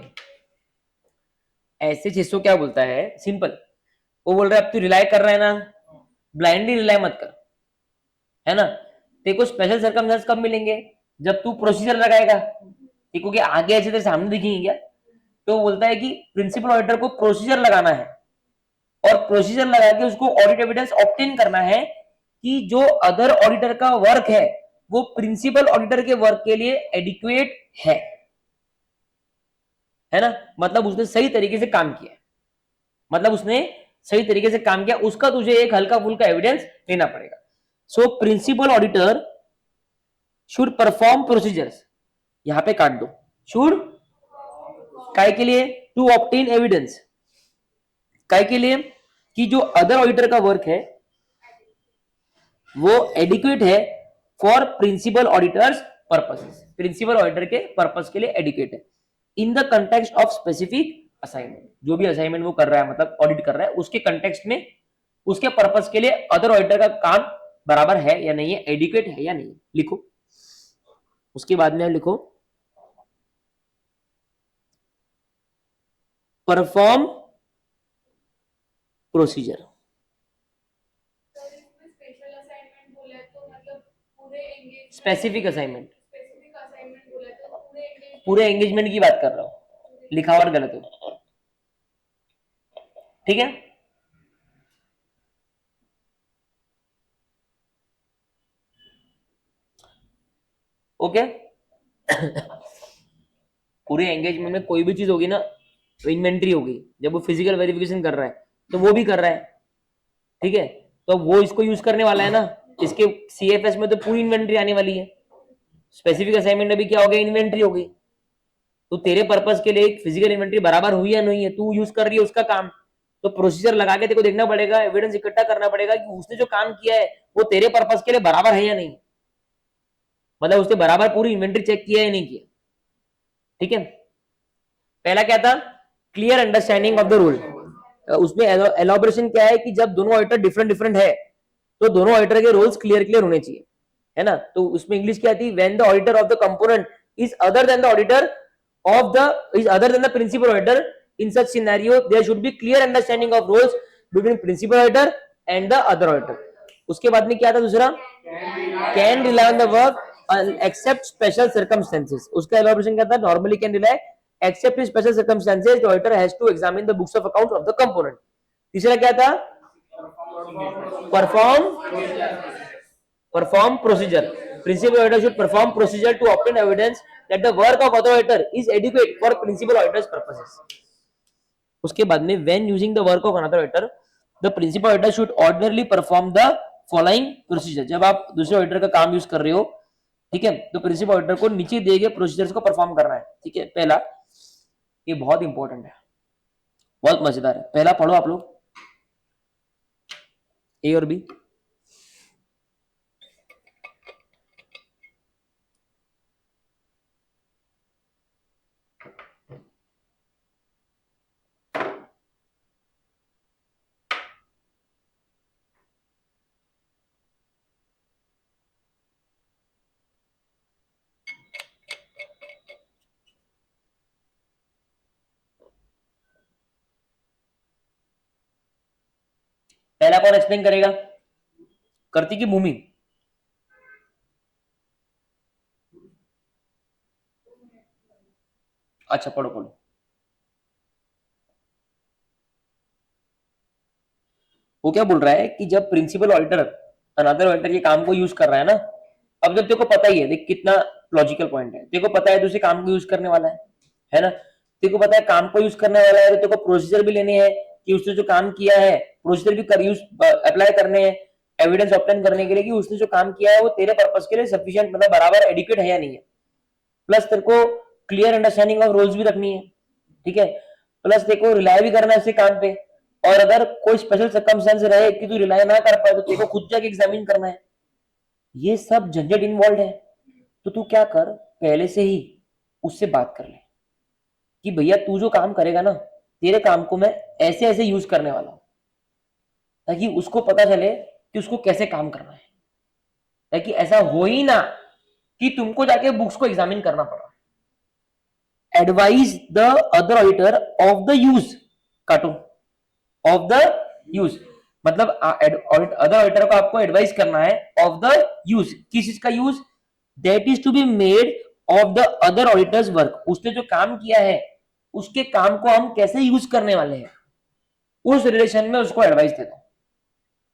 ऐसे 600 क्या बोलता है? सिंपल, वो बोल रहा है अब तू रिलाई कर रहा है ना, ब्लाइंडली रिलाई मत कर, है ना? तेरे को स्पेशल सर्कमस्टेंस कब मिलेंगे? जब तू प्रोसीजर लगाएगा। ठीक हो गया? आगे ऐसे तेरे सामने दिखेंगे क्या? तो बोलता है कि प्रिंसिपल ऑडिटर को प्रोसीजर लगाना है और प्रोसीजर लगा के उसको ऑडिट एविडेंस ऑब्टेन करना है कि जो अदर ऑडिटर का वर्क है वो प्रिंसिपल ऑडिटर के वर्क के लिए एडिक्वेट है ना? मतलब उसने सही तरीके से काम किया, उसका तुझे एक हल्का फुल्का एविडेंस लेना पड़ेगा। So principal auditor should perform procedures, यहां पे काट दो, शुड काय के लिए? टू ऑब्टेन एविडेंस, काय के लिए? कि जो अदर ऑडिटर का वर्क है वो एडिक्वेट है for principal auditor's purposes, principal auditor के पर्पस के लिए एडिक्वेट है in the context of specific assignment. जो भी असाइनमेंट वो कर रहा है, मतलब ऑडिट कर रहा है, उसके कंटेक्स्ट में, उसके पर्पस के लिए अदर ऑडिटर का काम बराबर है या नहीं है, एडिक्वेट है या नहीं, लिखो। उसके बाद में लिखो परफॉर्म प्रोसीजर। स्पेसिफिक असाइनमेंट, पूरे एंगेजमेंट की बात कर रहा हूं, लिखावट गलत हो। ठीक है, ओके। पूरे एंगेजमेंट में कोई भी चीज होगी ना, इन्वेंट्री होगी, जब वो फिजिकल वेरिफिकेशन कर रहा है तो वो भी कर रहा है, ठीक है? तो वो इसको यूज करने वाला है ना, इसके सीएफएस में तो पूरी इन्वेंट्री आने वाली है। स्पेसिफिक असाइनमेंट में भी क्या हो गया? इन्वेंट्री हो गई। तो तेरे पर्पस के लिए एक फिजिकल इन्वेंट्री बराबर हुई या नहीं है, तू यूज कर रही है उसका काम, तो प्रोसीजर लगा के तेरे को देखना पड़ेगा, एविडेंस इकट्ठा करना पड़ेगा कि उसने जो काम किया है वो तेरे पर्पस के लिए बराबर है या नहीं, मतलब उसने बराबर पूरी इन्वेंट्री चेक किया या नहीं किया। ठीक है, पहला क्या था? Clear understanding of the rule. उसमें एलाबोरेशन क्या है कि जब दोनों ऑडिटर डिफरेंट डिफरेंट है तो दोनों ऑडिटर के रोल्स क्लियर होने चाहिए, है ना। तो उसमें इंग्लिश क्या थी, when the auditor of the component is other than the auditor of the is other than the principal auditor, in such scenario there should be clear understanding of roles between principal auditor and the other auditor. उसके बाद में क्या था दूसरा, can rely on the work except special circumstances. उसका elaboration क्या था, normally can rely except in special circumstances the auditor has to examine the books of accounts of the component. तीसरा क्या था, perform procedure. Principal auditor should perform procedure to obtain evidence that the work of other auditor is adequate for principal auditor's purposes. उसके बाद में when using the work of another auditor, the principal auditor should ordinarily perform the following procedure. जब आप दूसरे auditor का काम use कर रहे हो, ठीक है, तो प्रिंसिपल ऑडिटर को नीचे दिए गए प्रोसीजर्स को परफॉर्म करना है, ठीक है। पहला, ये बहुत इंपॉर्टेंट है, बहुत मजेदार है, पहला पढ़ो आप लोग, ए और बी। पहला कौन एक्सप्लेन करेगा, करती की भूमि? अच्छा पढ़ो पढ़ो। वो क्या बोल रहा है कि जब प्रिंसिपल ऑडिटर अनदर ऑडिटर के काम को यूज कर रहा है ना, अब जब तेरे को पता ही है, देख कितना लॉजिकल पॉइंट है, तेरे को पता है दूसरे काम को यूज करने वाला है ना, तेरे को पता है काम को यूज करने वाला है, तो तेरे को प्रोसीजर भी लेने हैं कि उसने जो काम किया है प्रोसीजर भी कर यूज अप्लाई करने हैं एविडेंस ऑब्टेन करने के लिए कि उसने जो काम किया है वो तेरे पर्पस के लिए सफिशिएंट, मतलब बराबर एडिक्वेट है या नहीं है। प्लस तेरे को क्लियर अंडरस्टैंडिंग ऑफ रोल्स भी रखनी है, ठीक है। प्लस तेरे को रिलाई भी करना है उसके काम पे, और अगर कोई स्पेशल सर्कमस्टेंस रहे कि तू रिलाई ना कर पाए तो तेरे को खुद जाके एग्जामिन करना है। ये सब झंझट इन्वॉल्व है। तो तू क्या कर, पहले से ही उससे बात कर ले कि भैया तू जो काम करेगा ना, तेरे काम को मैं ऐसे ऐसे यूज करने वाला हूं, ताकि उसको पता चले कि उसको कैसे काम करना है, ताकि ऐसा हो ही ना कि तुमको जाके बुक्स को एग्जामिन करना पड़ा। Advise the other auditor of the use, काटो, ऑफ द यूज मतलब अदर ऑडिटर को आपको एडवाइस करना है ऑफ द यूज, किस चीज का use, that is to be made of the other auditor's work. उसने जो काम किया है उसके काम को हम कैसे यूज करने वाले हैं, उस रिलेशन में उसको एडवाइस देता हूं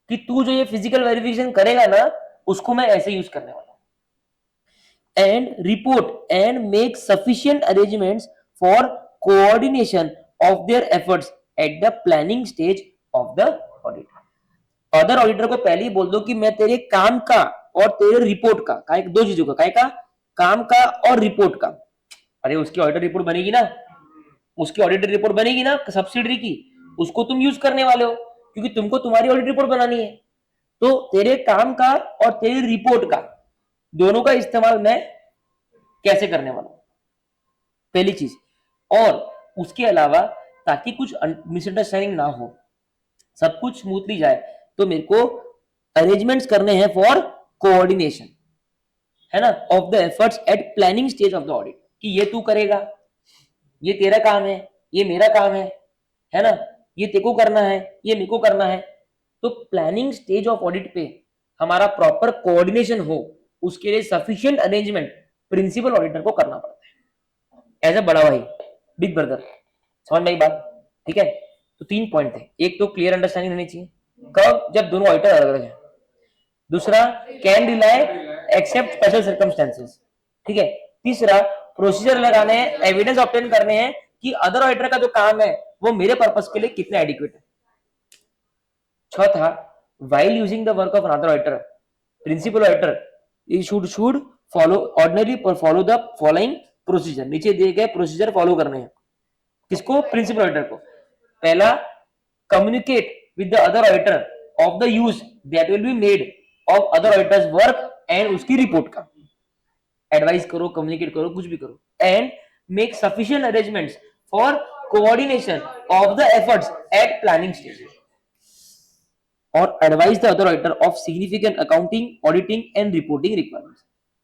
कि तू जो ये फिजिकल वेरिफिकेशन करेगा ना, उसको मैं ऐसे यूज करने वाला हूं। And report and make sufficient arrangements for coordination of their efforts at the planning stage of the audit. Other auditor को पहले ही बोल दो कि मैं तेरे काम का और तेरे रिपोर्ट का, दो चीजों का, काम का और रिपोर्ट का। अरे उसकी ऑडिटर रिपोर्ट बनेगी ना, उसकी ऑडिटर रिपोर्ट बनेगी ना सब्सिडरी की, उसको तुम यूज करने वाले हो क्योंकि तुमको तुम्हारी ऑडिट रिपोर्ट बनानी है। तो तेरे काम का और तेरी रिपोर्ट का दोनों का इस्तेमाल मैं कैसे करने वाला हूं, पहली चीज। और उसके अलावा ताकि कुछ मिसअंडरस्टैंडिंग ना हो, सब कुछ स्मूथली जाए, तो मेरे को अरेंजमेंट्स करने हैं फॉर कोऑर्डिनेशन, है ना, of the efforts at planning stage of the audit, कि ये तू करेगा, ये तेरा काम है, ये मेरा काम है ना, ये तेको करना है, ये मेरे को करना है। तो प्लानिंग स्टेज ऑफ ऑडिट पे हमारा प्रॉपर कोऑर्डिनेशन हो, उसके लिए सफिशिएंट अरेंजमेंट प्रिंसिपल ऑडिटर को करना पड़ता है एज अ बड़ा भाई, बिग ब्रदर। समझ में आई बात, ठीक है। तो 3 पॉइंट थे, एक तो क्लियर अंडरस्टैंडिंग होनी चाहिए, कब, जब दोनों ऑडिटर अलग अलग है। दूसरा, can rely except special circumstances, ठीक है। तीसरा, प्रोसीजर लगाने हैं, एविडेंस ऑब्टेन करने हैं कि अदर ऑडिटर का जो काम है वो मेरे पर्पस के लिए कितना एडिक्वेट है। चौथा, while using the work of another auditor, principal auditor should follow the following procedure। नीचे दिए गए प्रोसीजर फॉलो करने हैं, किसको, प्रिंसिपल ऑडिटर को। पहला, communicate with the other auditor of the use that will be made of other auditor's work and उसकी report का एडवाइस करो, कम्युनिकेट करो, कुछ भी करो। And make sufficient arrangements for coordination of the efforts at planning stage और advise the other auditor of significant accounting, auditing and reporting requirements.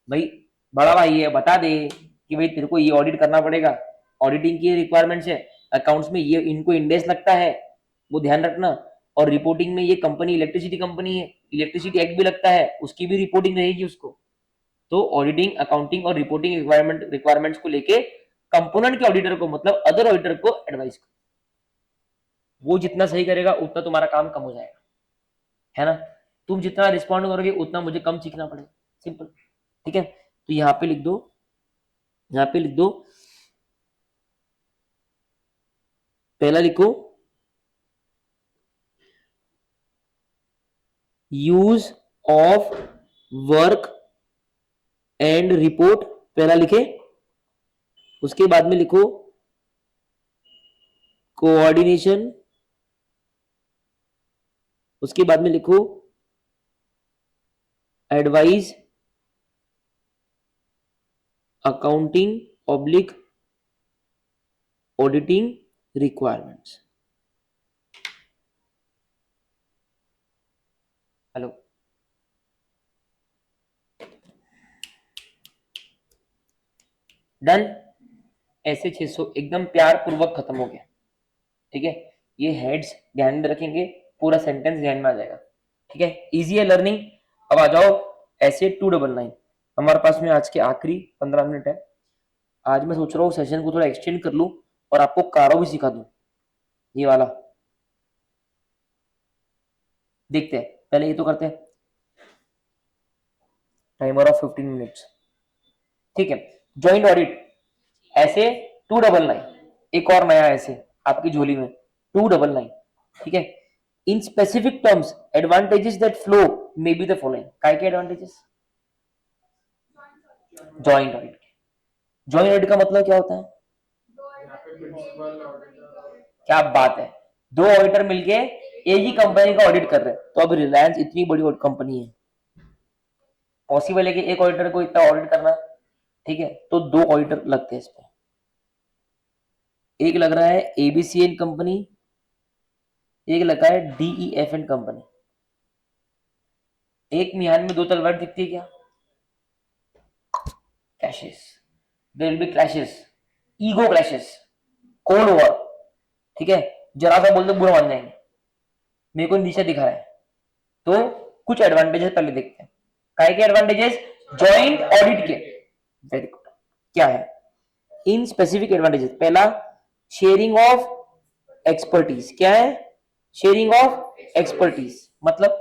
भाई बड़ा भाई ये बता दे कि भाई तेरे को ये ऑडिट करना पड़ेगा, ऑडिटिंग की रिक्वायरमेंट्स है, अकाउंट्स में ये इनको इंडेक्स लगता है, वो ध्यान रखना, और रिपोर्टिंग में ये कंपनी इलेक्ट्रिसिटी कंपनी है, इलेक्ट्रिसिटी एक्ट भी लगता है, उसकी भी रिपोर्टिंग रहेगी उसको। तो ऑडिटिंग, अकाउंटिंग और रिपोर्टिंग रिक्वायरमेंट्स को लेके कंपोनेंट के ऑडिटर को, मतलब अदर ऑडिटर को एडवाइस करो। वो जितना सही करेगा उतना तुम्हारा काम कम हो जाएगा, है ना। तुम जितना रिस्पॉन्ड करोगे उतना मुझे कम सीखना पड़ेगा, सिंपल, ठीक है। तो यहाँ पे लिख दो, यहाँ पे लिख दो, पहला लिखो use of work and report, पहला लिखे। उसके बाद में लिखो कोऑर्डिनेशन, उसके बाद में लिखो advice accounting public auditing requirements. Hello, done. ऐसे 600 एकदम प्यार पूर्वक खत्म हो गया, ठीक है। ये हेड्स ध्यान में रखेंगे, पूरा सेंटेंस ध्यान में आ जाएगा, ठीक है। इजी है लर्निंग। अब आ जाओ ऐसे 299। हमारे पास में आज के आखिरी 15 मिनट है। आज मैं सोच रहा हूँ सेशन को थोड़ा एक्सटेंड कर लूं और आपको कारो भी सिखा दूं, ये वाला। देखते हैं, पहले ये तो करते हैं, टाइमर ऑफ 15 मिनट्स, ठीक है। ज्वाइंट ऑडिट ऐसे 299, एक और नया ऐसे आपकी झोली में 299, ठीक है। In specific terms advantages that flow may be the following. काय के advantages? Joint audit. Joint audit का मतलब क्या होता है? क्या बात है, दो ऑडिटर मिलके एक ही कंपनी का ऑडिट कर रहे हैं। तो अब रिलायंस इतनी बड़ी कंपनी है, पॉसिबल है कि एक ऑडिटर को इतना ऑडिट करना, ठीक है। तो दो ऑडिटर लगते हैं इस पे। एक लग रहा है एबीसीएन कंपनी, एक लगा है डीईएफएन कंपनी। एक मिहान में दो तलवार दिखती है क्या? Clashes, there will be clashes, ego clashes, cold war, ठीक है। जरा सा बोल दो बुरा मान जाएंगे, मेरे को नीचे दिखा रहा है। तो कुछ एडवांटेजेस पहले देखते हैं। काय के एडवांटेजेस? जॉइंट ऑडिट के। Very good. क्या है इन स्पेसिफिक एडवांटेजेस? पहला, शेयरिंग ऑफ एक्सपर्टीज। क्या है? Sharing of expertise. मतलब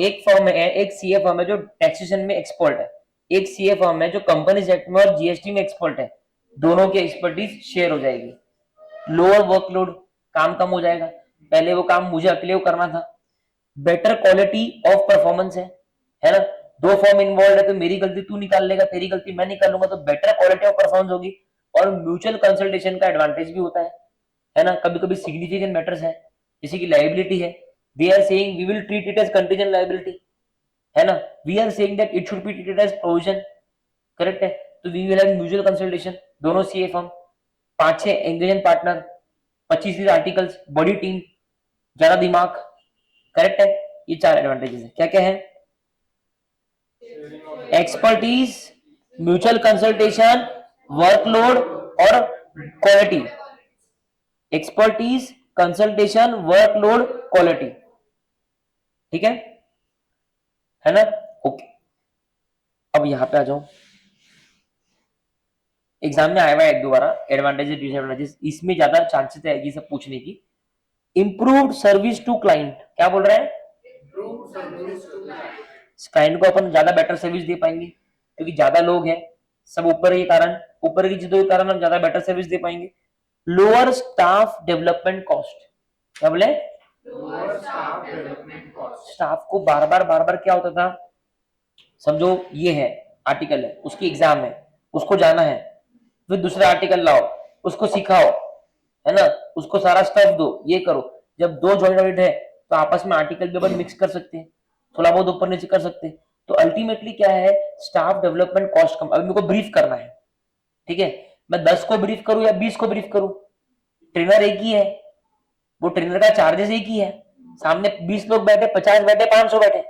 एक फर्म है, एक सीए फर्म है जो टैक्सेशन में एक्सपर्ट है, एक सीए फर्म है जो कंपनीज एक्ट में और जीएसटी में एक्सपर्ट है। दोनों की एक्सपर्टीज शेयर हो जाएगी। लोअर वर्कलोड, काम कम हो जाएगा। पहले वो काम मुझे अकेले करना था। बेटर क्वालिटी ऑफ परफॉर्मेंस है ना। दो फर्म इन्वॉल्व है तो मेरी गलती तू निकाल लेगा, तेरी गलती मैं निकाल लूंगा, तो बेटर क्वालिटी ऑफ परफॉर्मेंस होगी। और म्यूचुअल कंसल्टेशन का एडवांटेज भी होता है ना। कभी कभी सिग्निफिकेंट मैटर्स है, जैसे कि लायबिलिटी है, they are saying we will treat it as contingent liability, है ना। we are saying that it should be treated as provision, correct है। तो we will have mutual consultation, दोनों CA firm, 5-6 engagement partner, 25-30 articles, बड़ी team, ज्यादा दिमाग, correct है। ये 4 एडवांटेजेस है। क्या क्या है? एक्सपर्टीज, म्यूचुअल कंसल्टेशन, वर्कलोड और quality. Expertise, consultation, workload, quality, ठीक है ना। ओके, अब यहां पे आ जाओ। एग्जाम में आया हुआ है एक दोबारा एडवांटेजेस डिसएडवांटेजेस, इसमें ज्यादा चांसेस है ये सब पूछने की। Improved service to client. क्या बोल रहे हैं? क्लाइंट को अपन ज्यादा बेटर सर्विस दे पाएंगे क्योंकि ज्यादा लोग हैं, सब ऊपर के कारण, ऊपर की चीजों के कारण हम ज्यादा बेटर सर्विस दे पाएंगे। Lower staff development cost. क्या बोले? स्टाफ को बार बार क्या होता था, समझो ये है आर्टिकल है, उसकी एग्जाम है, उसको जाना है, फिर दूसरा आर्टिकल लाओ, उसको सिखाओ, है ना, उसको सारा स्टफ दो, ये करो। जब दो जॉइंट ऑडिट है तो आपस में आर्टिकल भी अपन मिक्स कर सकते हैं, थोड़ा बहुत ऊपर नीचे कर सकते हैं। तो अल्टीमेटली क्या है, स्टाफ डेवलपमेंट कॉस्ट कम। अब मेरे को ब्रीफ करना है, ठीक है। मैं 10 को ब्रीफ करूं या 20 को ब्रीफ करूं, ट्रेनर एक ही है, वो ट्रेनर का चार्जेस एक ही है, सामने 20 लोग बैठे, 50 बैठे, 500 बैठे,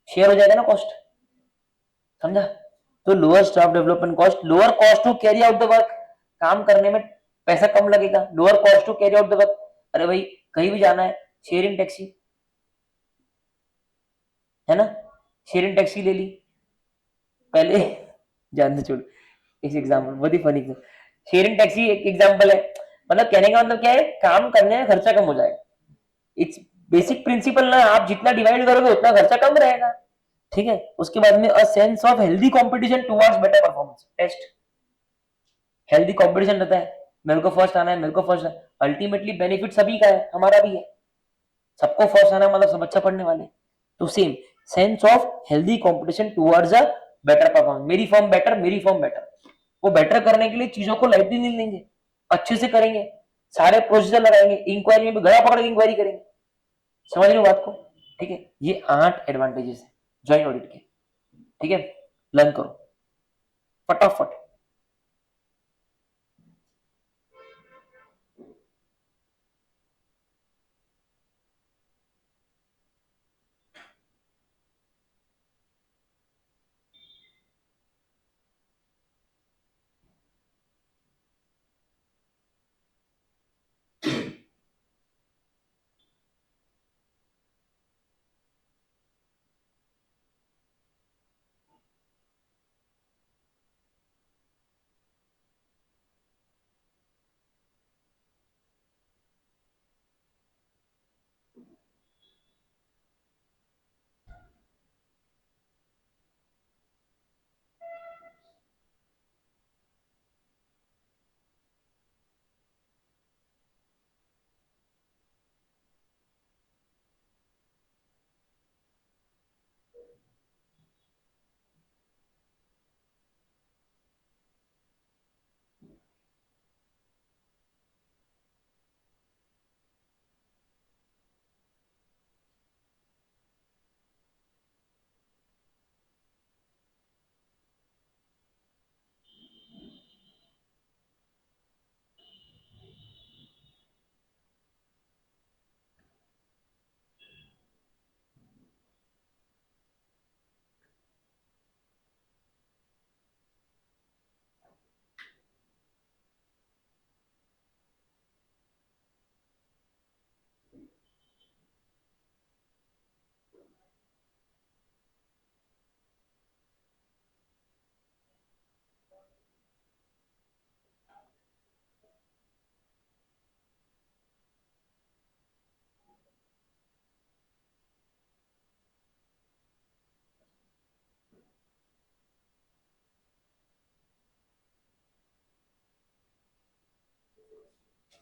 शेयर हो जाएगा ना कॉस्ट, समझा? तो lower staff development cost, lower cost to carry out the work, काम करने में पैसा कम लगेगा, lower cost to carry out the work. अरे भाई कहीं भी जाना है, शेयरिंग टैक्सी है ना, शेयरिंग टैक्सी ले ली पहले, जान दो छोड़, इस एग्जाम्पल बहुत ही फनी था, शेयरिंग टैक्सी एक एग्जाम्पल है, मतलब कहने का मतलब क्या है, काम करने में खर्चा कम हो जाएगा, इट्स बेसिक प्रिंसिपल ना, आप जितना डिवाइड करोगे उतना खर्चा कम रहेगा, ठीक है। उसके बाद में a sense of healthy competition towards better performance, test healthy competition रहता है, मेरे को फर्स्ट आना है, मेरे को फर्स्ट, अल्टीमेटली बेनिफिट सभी का है, हमारा भी है, सबको फर्स्ट आना मतलब सब अच्छा पढ़ने वाले, तो same sense of healthy competition towards a better performance, मेरी फॉर्म बेटर, मेरी फॉर्म बेटर, वो बेटर करने के लिए चीजों को लाइटली नहीं लेंगे, अच्छे से करेंगे, सारे प्रोसीजर लगाएंगे, इंक्वायरी में भी गला पकड़ के इंक्वायरी करेंगे, समझ रहे हो बात को, ठीक है। ये 8 एडवांटेजेस है ज्वाइंट ऑडिट के, ठीक है, लर्न करो फटाफट।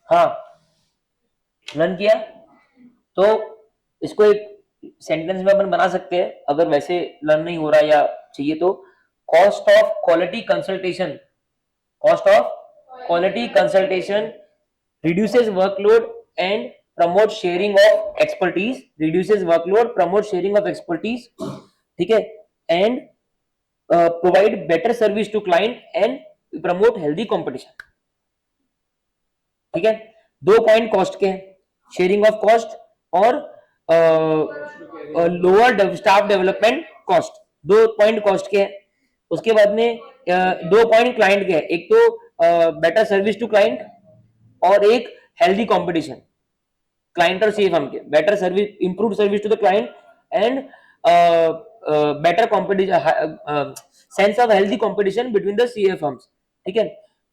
हाँ लर्न किया, तो इसको एक सेंटेंस में अपन बना सकते हैं, अगर वैसे लर्न नहीं हो रहा या चाहिए तो, cost of quality consultation, cost of quality consultation reduces workload and promote sharing of expertise, reduces workload, promote sharing of expertise, ठीक है, and provide better service to client and promote healthy competition, ठीक है। 2 point cost के, sharing of cost और lower staff development cost, 2 point cost के हैं। उसके बाद में 2 पॉइंट क्लाइंट के हैं, एक तो बेटर सर्विस टू क्लाइंट और एक हेल्दी कंपटीशन, क्लाइंट और सीएफएम के, better service, improved service to the client and better competition, sense of healthy competition between the CFMs, ठीक है।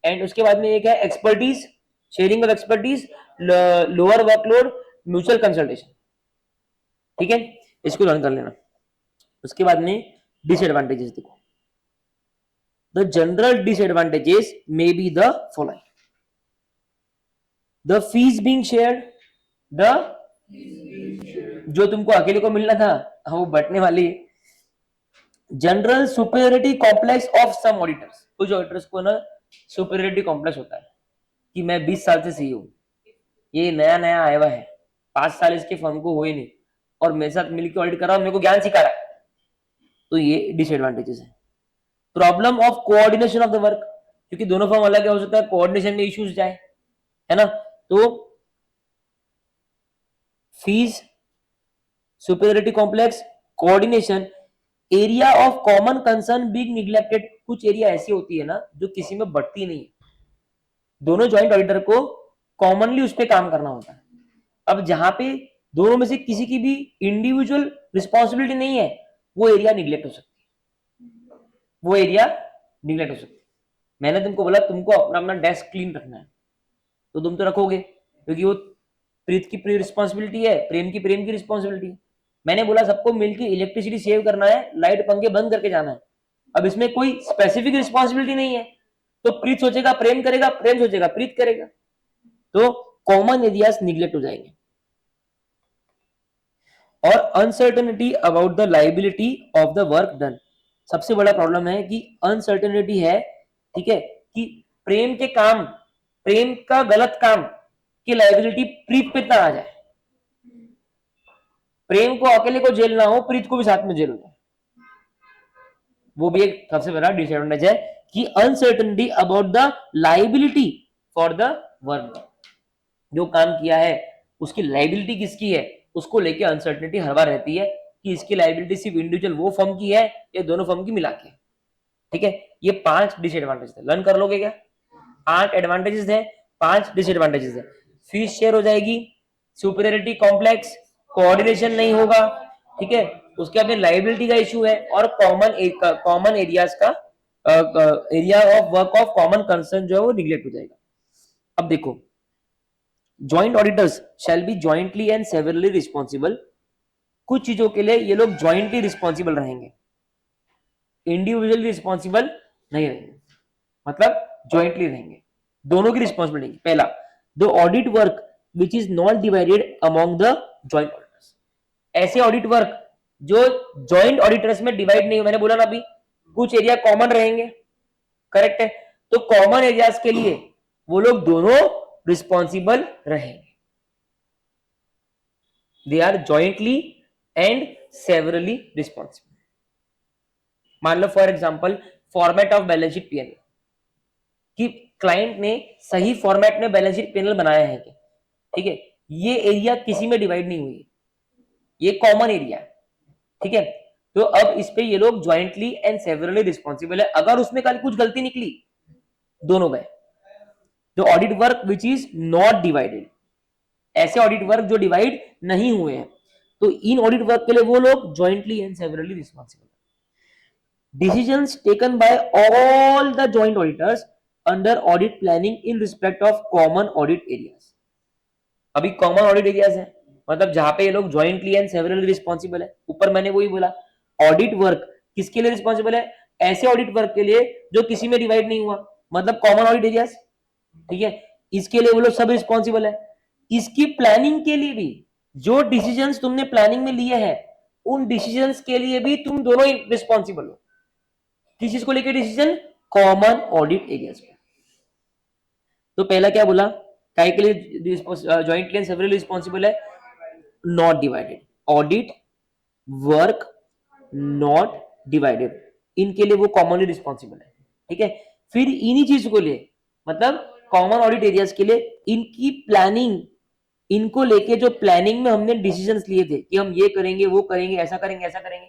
एंड उसके बाद में एक है expertise, sharing of expertise, lower workload, mutual consultation, ठीक है, इसको लर्न कर लेना। उसके बाद में डिसएडवांटेजेस देखो, the general disadvantages may be the following, the fees being shared, the जो तुमको अकेले को मिलना था वो बटने वाली, general superiority complex of some auditors, कुछ ऑडिटर्स को ना सुपेरियरिटी कॉम्प्लेक्स होता है कि मैं 20 साल से सी हूं, ये नया नया आया हुआ है, 5 साल इसके फर्म को हुए नहीं और मेरे साथ मिलकर ऑडिट कर रहा, मेरे को ज्ञान सिखा रहा है, तो ये डिसएडवांटेजेस है। Problem of coordination of the work, क्योंकि दोनों फर्म अलग है, हो सकता है कोऑर्डिनेशन में इश्यूज जाए, है ना। तो fees, superiority complex, coordination, area of common concern being neglected. कुछ एरिया ऐसी होती है ना जो किसी में बढ़ती नहीं है, दोनों ज्वाइंट ऑडिटर को कॉमनली उस पर काम करना होता है। अब जहां पे दोनों में से किसी की भी इंडिविजुअल रिस्पॉन्सिबिलिटी नहीं है, वो एरिया निग्लेक्ट हो सकती है, वो एरिया निग्लेक्ट हो सकती है। मैंने तुमको बोला तुमको अपना अपना डेस्क क्लीन रखना है, तो तुम तो रखोगे, क्योंकि वो प्रीत की प्री रिस्पॉन्सिबिलिटी है, प्रेम की रिस्पॉन्सिबिलिटी है। मैंने बोला सबको मिलकर इलेक्ट्रिसिटी सेव करना है, लाइट पंखे बंद करके जाना है। अब इसमें कोई स्पेसिफिक रिस्पॉन्सिबिलिटी नहीं है, तो प्रीत सोचेगा प्रेम करेगा, प्रेम सोचेगा प्रीत करेगा, तो कॉमन एरियाज निग्लेक्ट हो जाएंगे। और uncertainty about the liability of the work done. सबसे बड़ा प्रॉब्लम है कि अनसर्टेनिटी है, ठीक है, कि प्रेम के काम, प्रेम का गलत काम की लाइबिलिटी प्रीत पे ना आ जाए, प्रेम को अकेले को जेल ना हो, प्रीत को भी साथ में जेल हो जाए। वो भी एक सबसे बड़ा डिसएडवांटेज है कि uncertainty about the liability for the work. जो काम किया है उसकी लाइबिलिटी किसकी है, उसको लेके अनसर्टेनिटी हर बार रहती है कि इसकी लाइबिलिटी सिर्फ इंडिविजुअल वो फर्म की है या दोनों फर्म की मिला के। ठीक है, ये 5 डिसएडवांटेज है। लर्न कर लोगे क्या? 8 एडवांटेजेस है, 5 डिसएडवांटेजेस है। फीस शेयर हो जाएगी, सुपीरियरिटी कॉम्प्लेक्स, कोऑर्डिनेशन नहीं होगा, ठीक है, उसके बाद लाइबिलिटी का इशू है, और कॉमन एरियाज का area of work of common concern जो है वो निग्लेक्ट हो जाएगा। अब देखो, joint auditors shall be jointly and severally responsible. कुछ चीजों के लिए ये लोग ज्वाइंटली रिस्पॉन्सिबल रहेंगे, इंडिविजुअली रिस्पॉन्सिबल नहीं रहेंगे, मतलब ज्वाइंटली रहेंगे, दोनों की रिस्पॉन्सिबिलिटी। पहला, the audit work which is not divided among the joint auditors. ऐसे ऑडिट वर्क जो ज्वाइंट ऑडिटर्स में डिवाइड नहीं हो, मैंने बोला ना अभी, कुछ एरिया कॉमन रहेंगे, करेक्ट है, तो कॉमन एरियाज के लिए वो लोग दोनों रिस्पॉन्सिबल रहेंगे, they are jointly and severally responsible. मान लो for example format of balance sheet PNL, कि क्लाइंट ने सही फॉर्मेट में बैलेंस शीट पीएनएल बनाया है कि, ठीक है, ये एरिया किसी में डिवाइड नहीं हुई, ये कॉमन एरिया है, ठीक है, तो अब इस पे ये लोग ज्वाइंटली एंड सेवरली रिस्पॉन्सिबल है। अगर उसमें कल कुछ गलती निकली, दोनों गए। तो audit work which is not divided, ऐसे ऑडिट वर्क जो डिवाइड नहीं हुए हैं, तो इन ऑडिट वर्क के लिए वो लोग jointly and severally responsible. Decisions taken by all the joint auditors under audit planning in respect of common audit areas। अभी कॉमन ऑडिट एरियाज है, मतलब जहां पे ये लोग ज्वाइंटली एंड सेवरली रिस्पॉन्सिबल है। ऊपर मैंने वही बोला, ऑडिट वर्क किसके लिए रिस्पॉन्सिबल है? ऐसे ऑडिट वर्क के लिए जो किसी में डिवाइड नहीं हुआ, मतलब कॉमन ऑडिट एरियाज, ठीक है, इसके लिए वो लोग सब रिस्पॉन्सिबल है। इसकी प्लानिंग के लिए भी जो डिसीजंस तुमने प्लानिंग में लिए हैं, उन डिसीजंस के लिए भी तुम दोनों रिस्पॉन्सिबल हो। किस चीज को लेकर डिसीजन? कॉमन ऑडिट एरियाज पे। तो पहला क्या बोला, काय के लिए ज्वाइंटली एंड सेवरली रिस्पॉन्सिबल है? Not divided, audit work not divided, इनके लिए वो कॉमनली रिस्पॉन्सिबल है, ठीक है। फिर इन्हीं चीज को लिए, मतलब कॉमन ऑडिट एरियाज के लिए इनकी प्लानिंग, इनको लेके जो प्लानिंग में हमने डिसीजंस लिए थे कि हम ये करेंगे, वो करेंगे, ऐसा करेंगे, ऐसा करेंगे,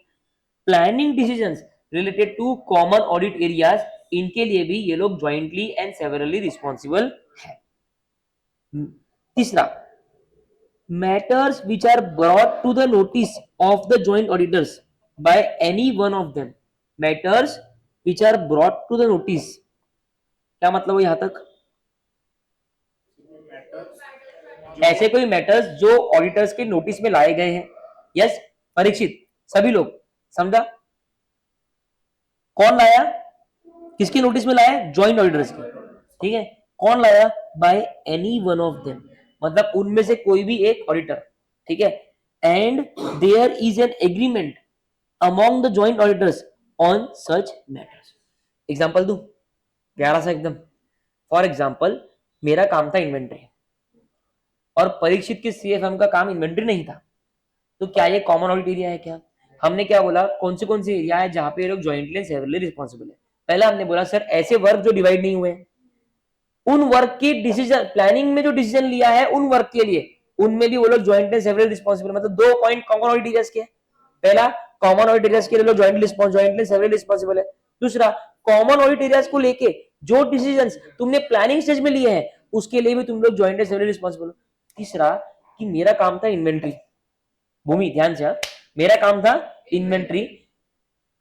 planning decisions related to common audit areas, इनके लिए भी ये लोग ज्वाइंटली एंड सेवरली रिस्पॉन्सिबल है। तीसरा, matters which are brought to the notice of the joint auditors by any one of them. Matters which are brought to the notice, क्या मतलब है यहां तक? ऐसे कोई मैटर्स जो ऑडिटर्स के नोटिस में लाए गए हैं। यस परीक्षित, सभी लोग समझा? कौन लाया, किसके नोटिस में लाया? ज्वाइंट ऑडिटर्स के, ठीक है। कौन लाया? By any one of them, मतलब उनमें से कोई भी एक ऑडिटर, ठीक है। And there is an agreement among the joint auditors on such matters. Example दूं प्यारा सा एकदम। फॉर एग्जांपल, मेरा काम था इन्वेंट्री और परीक्षित के सीएफएम का काम इन्वेंट्री नहीं था, तो क्या ये कॉमन ऑडिट एरिया है? क्या हमने क्या बोला, कौन से एरिया है जहां पे लोग ज्वाइंटली एंड सेवरली रिस्पॉन्सिबल है? पहला हमने बोला सर ऐसे वर्क जो डिवाइड नहीं हुए, उन वर्क की डिसीजन प्लानिंग में जो डिसीजन लिया है उन वर्क के लिए, उनमें भी वो लोग ज्वाइंट एंड सेवरल रिस्पांसिबल, मतलब 2 पॉइंट कॉमन ऑडिट एरियाज के। पहला, कॉमन ऑडिट एरियाज के लिए लोग ज्वाइंटली सेवरल रिस्पांसिबल है। दूसरा, कॉमन ऑडिट एरियाज को लेके जो डिसीजंस तुमने प्लानिंग स्टेज में लिए हैं उसके लिए भी तुम लोग ज्वाइंट एंड सेवरल रिस्पांसिबल हो। तीसरा, कि मेरा काम था इन्वेंट्री, भूमि ध्यान से, मेरा काम था इन्वेंट्री,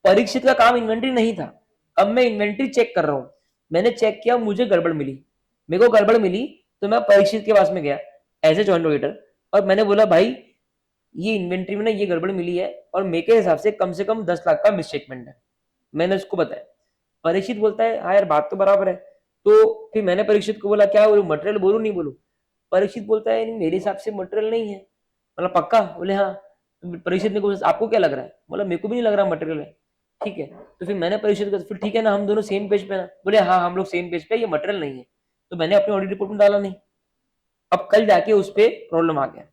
परीक्षित का काम इन्वेंट्री नहीं था। अब मैं इन्वेंट्री चेक कर रहा हूं, मैंने चेक किया, मुझे गड़बड़ मिली, मेरे को गड़बड़ मिली, तो मैं परीक्षित के पास में गया एज ए जॉइंट ऑडिटर, और मैंने बोला भाई ये इन्वेंट्री में ना ये गड़बड़ मिली है और मेरे हिसाब से कम 10 लाख का मिसस्टेटमेंट है। मैंने उसको बताया, परीक्षित बोलता है हाँ यार बात तो बराबर है। तो फिर मैंने परीक्षित को बोला क्या बोलूं, मटेरियल बोलूं नहीं बोलूं? परीक्षित बोलता है मेरे हिसाब से मटेरियल नहीं है। मतलब पक्का? बोले हाँ। परीक्षित ने कुछ आपको क्या लग रहा है? बोला मेरे को भी नहीं लग रहा मटेरियल है। ठीक है, तो फिर मैंने परीक्षित को, फिर ठीक है ना हम दोनों सेम पेज पे ना? बोले हाँ हम लोग सेम पेज पे, ये मटेरियल नहीं है। तो मैंने अपनी ऑडिट रिपोर्ट में डाला नहीं। अब कल जाके उस पर प्रॉब्लम आ गया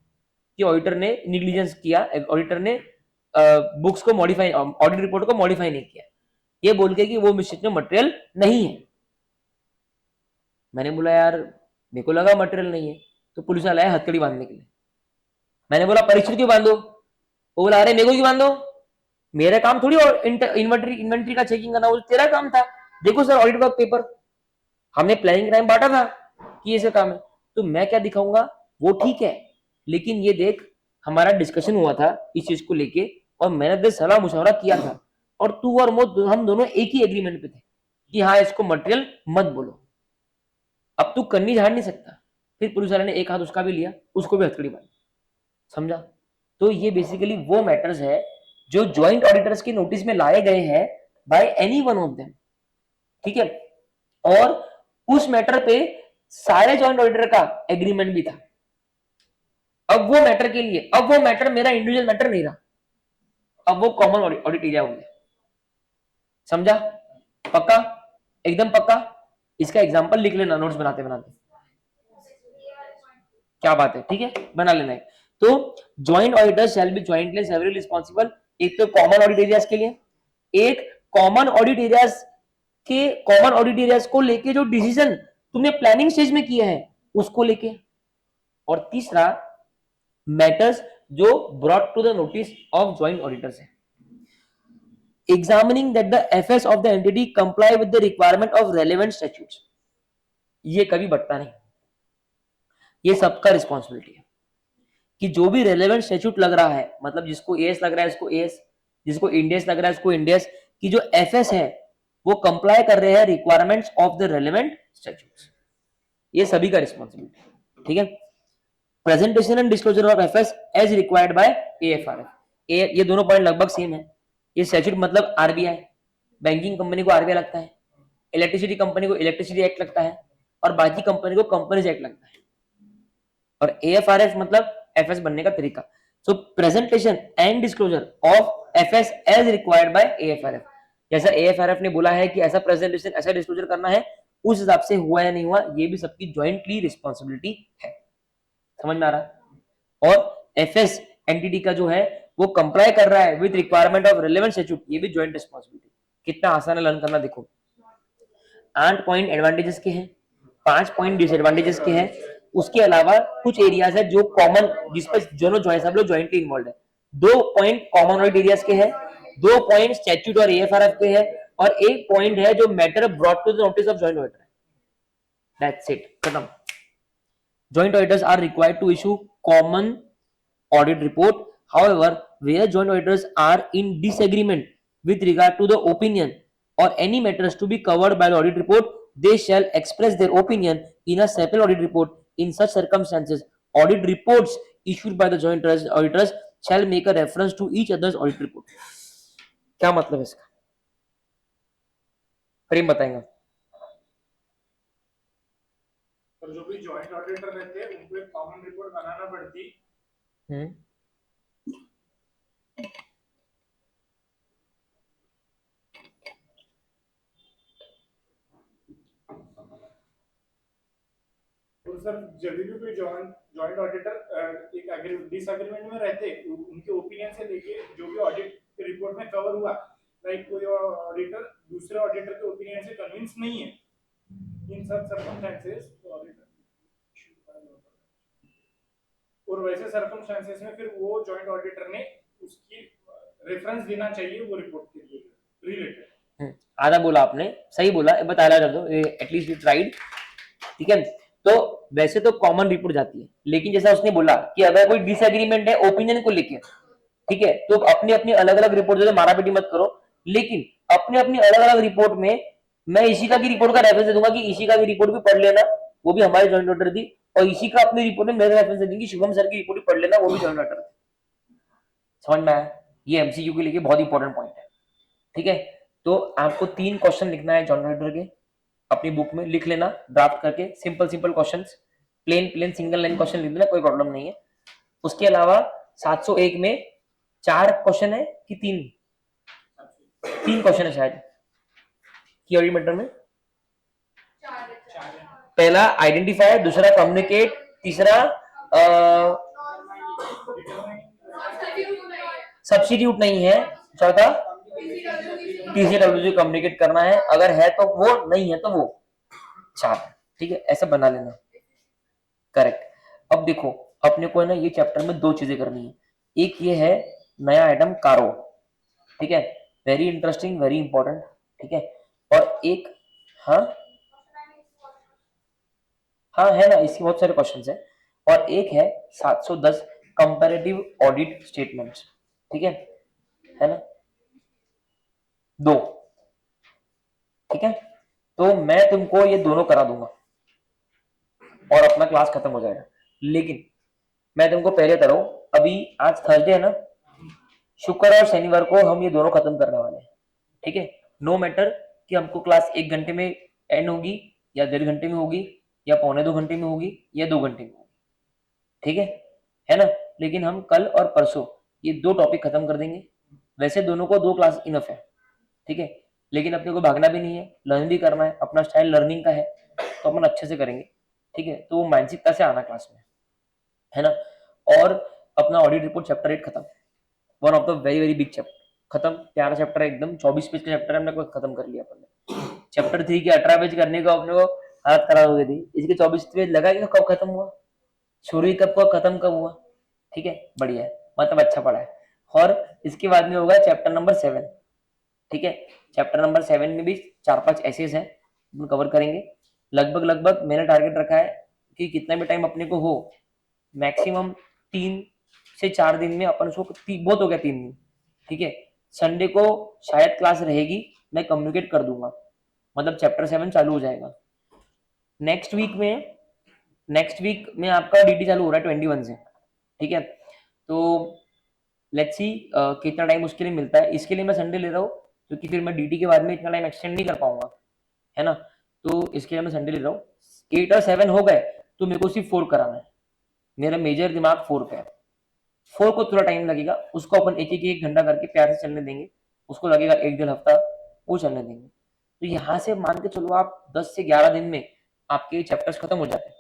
कि ऑडिटर ने निग्लिजेंस किया, ऑडिटर ने बुक्स को मॉडिफाई, ऑडिट रिपोर्ट को मॉडिफाई नहीं किया, ये बोल के कि वो मिस्टेक में मटेरियल नहीं है। मैंने बोला यार मेरे को लगा मटेरियल नहीं है, तो पुलिस वाला आया हथकड़ी बांधने के लिए। मैंने बोला परीक्षित क्यों बांधो? वो बोला अरे मेरे को क्यों बांधो, मेरा काम थोड़ी इन्वेंट्री का चेकिंग करना, वो तेरा काम था। देखो सर ऑडिट वर्क पेपर, हमने प्लानिंग टाइम बांटा था कि ये काम है, तो मैं क्या दिखाऊंगा? वो ठीक है, लेकिन ये देख हमारा डिस्कशन हुआ था इस चीज को लेके और मैंने तेरे सलाह मुशावरा किया था और तू और हम दोनों एक ही एग्रीमेंट पे थे कि हाँ इसको मटेरियल मत बोलो। अब तू कन्नी झाड़ नहीं सकता। फिर पुलिस वाले ने एक हाथ उसका भी लिया, उसको भी हथकड़ी मारी। समझा? तो ये बेसिकली वो मैटर्स है जो ज्वाइंट ऑडिटर्स के नोटिस में लाए गए हैं bye any one of them. ठीक है, और उस मैटर पे सारे ज्वाइंट ऑडिटर का एग्रीमेंट भी था। अब वो मैटर के लिए, अब वो मैटर मेरा इंडिविजुअल मैटर नहीं रहा, अब वो कॉमन ऑडिट एरिया हो गया। समझा? पक्का? एकदम पक्का? इसका एग्जांपल लिख लेना नोट्स बनाते बनाते। क्या बात है, ठीक है, बना लेना है। तो joint auditor shall be jointly and severally responsible, एक तो कॉमन ऑडिट एरियाज के लिए, एक कॉमन ऑडिट एरियाज को लेके जो डिसीजन तुमने प्लानिंग स्टेज में किया है उसको लेके, और तीसरा मैटर्स जो brought to the notice of joint auditors है, examining that the FS of the entity comply with the requirement of relevant statutes। ये कभी बढ़ता नहीं, ये सबका रिस्पॉन्सिबिलिटी है कि जो भी रेलेवेंट स्टैट्यूट लग रहा है, मतलब जिसको एएस लग रहा है उसको एएस, जिसको इंडियस लग रहा है उसको इंडियस, की जो एफएस है वो कंप्लाई कर रहे हैं requirements of the relevant statutes. ये सभी का रिस्पॉन्सिबिलिटी। ठीक है, presentation and disclosure of FS as required by AFRF, ये दोनों पॉइंट लगभग सेम है। ये स्टैट्यूट मतलब आरबीआई, बैंकिंग कंपनी को आरबीआई लगता है, इलेक्ट्रिसिटी कंपनी को इलेक्ट्रिसिटी एक्ट लगता है, और बाकी कंपनी को कंपनीज एक्ट लगता है, और एएफआरएफ मतलब एफएस बनने का तरीका। So presentation and disclosure of FS as required by AFRF, जैसा एएफआरएफ ने बोला है कि ऐसा प्रेजेंटेशन ऐसा डिस्क्लोजर करना है, उस हिसाब से हुआ या नहीं हुआ ये भी सबकी ज्वाइंटली रिस्पॉन्सिबिलिटी है। समझ में आ रहा? और एफएस एंटिटी का जो है वो कंप्लाई कर रहा है with requirement of relevant statute, ये भी ज्वाइंट रिस्पॉन्सिबिलिटी। कितना आसान है लर्न करना, देखो 8 पॉइंट एडवांटेजेस के हैं, 5 पॉइंट डिसएडवांटेजेस के हैं, उसके अलावा कुछ एरियाज है जो कॉमन, जिस पर दोनों सब लोग ज्वाइंटली इन्वॉल्व है। 2 पॉइंट कॉमन ऑडिट एरियाज के हैं, 2 पॉइंट स्टैट्यूट और एएफआरएफ के हैं, और 1 पॉइंट है जो matter brought to the notice of joint auditor. That's it, खत्म। Joint auditors are required to issue common audit report. However, where joint auditors are in disagreement with regard to the opinion or any matters to be covered by the audit report, they shall express their opinion in a separate audit report. In such circumstances, audit reports issued by the joint auditors shall make a reference to each other's audit report. क्या मतलब है इसका? प्रेम बताएंगे। और जो भी joint auditor रहते हैं उनको एक कॉमन रिपोर्ट बनाना पड़ती। तो सर जब भी कोई जॉइंट ऑडिटर एक डिसएग्रीमेंट में रहते, उनके ओपिनियन से लेके जो भी ऑडिट रिपोर्ट में कवर हुआ लाइक कोई ऑडिटर दूसरे ऑडिटर के ओपिनियन से कन्विंस नहीं है, इन सब सर्कमस्टेंसेस ऑडिटर, और वैसे सर्कमस्टेंसेस में फिर वो जॉइंट ऑडिटर ने उसकी रेफरेंस देना चाहिए वो रिपोर्ट के लिए रिलेटेड। आधा बोला आपने, सही बोला, बता रहा था एटलीस्ट यू ट्राइड। ठीक है, तो वैसे तो कॉमन रिपोर्ट जाती है, लेकिन जैसा उसने बोला कि अगर कोई डिसएग्रीमेंट है ओपिनियन को लेके, ठीक है, तो अपनी अपनी अलग अलग रिपोर्ट जो मारापीटी मत करो, लेकिन अपनी अपनी अलग अलग रिपोर्ट में मैं इशिका की रिपोर्ट का रेफरेंस दे दूंगा कि इशिका की रिपोर्ट भी पढ़ लेना, वो भी हमारे जॉइंट ऑडिटर थी, और इशिका अपनी रिपोर्ट में मेरा रेफरेंस दे देंगी, शुभम सर की रिपोर्ट भी पढ़ लेना, वो भी जॉइंट ऑडिटर थी। समझ में आया? ये एमसीक्यू के लिए बहुत इंपॉर्टेंट पॉइंट है। ठीक है, तो आपको 3 क्वेश्चन लिखना है जॉइंट ऑडिटर के, अपनी बुक में लिख लेना ड्राफ्ट करके, simple simple questions, plain single line question लिख देना, कोई प्रॉब्लम नहीं है। उसके अलावा 701 में 4 क्वेश्चन है कि 3 क्वेश्चन है शायद की ऑडिट मैटर में। पहला आइडेंटिफाई, दूसरा कम्युनिकेट, तीसरा सब्स्टिट्यूट नहीं है, चौथा टीसीडब्ल्यूजी कम्युनिकेट करना है, अगर है तो वो, नहीं है तो वो, 4। ठीक है, ऐसा बना लेना। करेक्ट। अब देखो अपने को है ना ये चैप्टर में 2 चीजें करनी है। एक ये है नया आइटम कारो, ठीक है, वेरी इंटरेस्टिंग, वेरी इंपॉर्टेंट। ठीक है, और एक हाँ है ना, इसके बहुत सारे क्वेश्चंस हैं। और एक है 710 कंपैरेटिव ऑडिट स्टेटमेंट्स। ठीक है ना, 2। ठीक है, तो मैं तुमको ये दोनों करा दूंगा और अपना क्लास खत्म हो जाएगा। लेकिन मैं तुमको पहले करो, अभी आज थर्सडे है ना, शुक्र और शनिवार को हम ये दोनों खत्म करने वाले हैं। ठीक है, नो मैटर कि हमको क्लास 1 घंटे में एंड होगी या 1.5 घंटे में होगी या 1.25 घंटे में होगी या 2 घंटे में होगी। ठीक है ना, लेकिन हम कल और परसों ये 2 टॉपिक खत्म कर देंगे। वैसे दोनों को 2 क्लास इनफ है। ठीक है, लेकिन अपने को भागना भी नहीं है, लर्न भी करना है, अपना स्टाइल लर्निंग का है, तो अपन अच्छे से करेंगे। ठीक है, तो वो मानसिकता से आना क्लास में, है ना। और अपना ऑडिट रिपोर्ट चैप्टर 8 खत्म, one of the very very big chapter खत्म, प्यारा चैप्टर है एकदम, 24 पेज का चैप्टर है, हमने को खत्म कर लिया अपन ने। चैप्टर 3 के 18 पेज करने को अपने को हालत खराब हो गई थी, इसके 24 पेज लगा कि कब खत्म हुआ, शुरू कब को खत्म कब हुआ। ठीक है, बढ़िया है, मतलब अच्छा पढ़ा है। और इसके बाद में होगा चैप्टर नंबर 7। ठीक है, चैप्टर नंबर 7 में भी 4-5 एसेस हैं, कवर करेंगे। लगभग मैंने टारगेट रखा है कि कितना भी टाइम अपने को हो, मैक्सिमम 3 से 4 दिन में अपन उसको, बहुत हो गया 3 दिन। ठीक है, संडे को शायद क्लास रहेगी, मैं कम्युनिकेट कर दूंगा, मतलब चैप्टर 7 चालू हो जाएगा। नेक्स्ट वीक में आपका डीटी चालू हो रहा है 21 से। ठीक है, तो लेट्स सी कितना टाइम उसके लिए मिलता है। इसके लिए मैं संडे ले रहा हूँ क्योंकि फिर मैं डीटी के बाद में इतना टाइम एक्सटेंड नहीं कर पाऊंगा, है ना, तो इसके लिए मैं संडे ले रहा हूँ। 8 और 7 हो गए तो मेरे को सिर्फ 4 कराना है, मेरा मेजर दिमाग 4 पे है। 4 को थोड़ा टाइम लगेगा, उसको अपन एक घंटा करके प्यार से चलने देंगे, उसको लगेगा 1-1.5 हफ्ता, वो चलने देंगे। तो यहाँ से मान के चलो आप 10 से 11 दिन में आपके चैप्टर्स खत्म हो जाते हैं।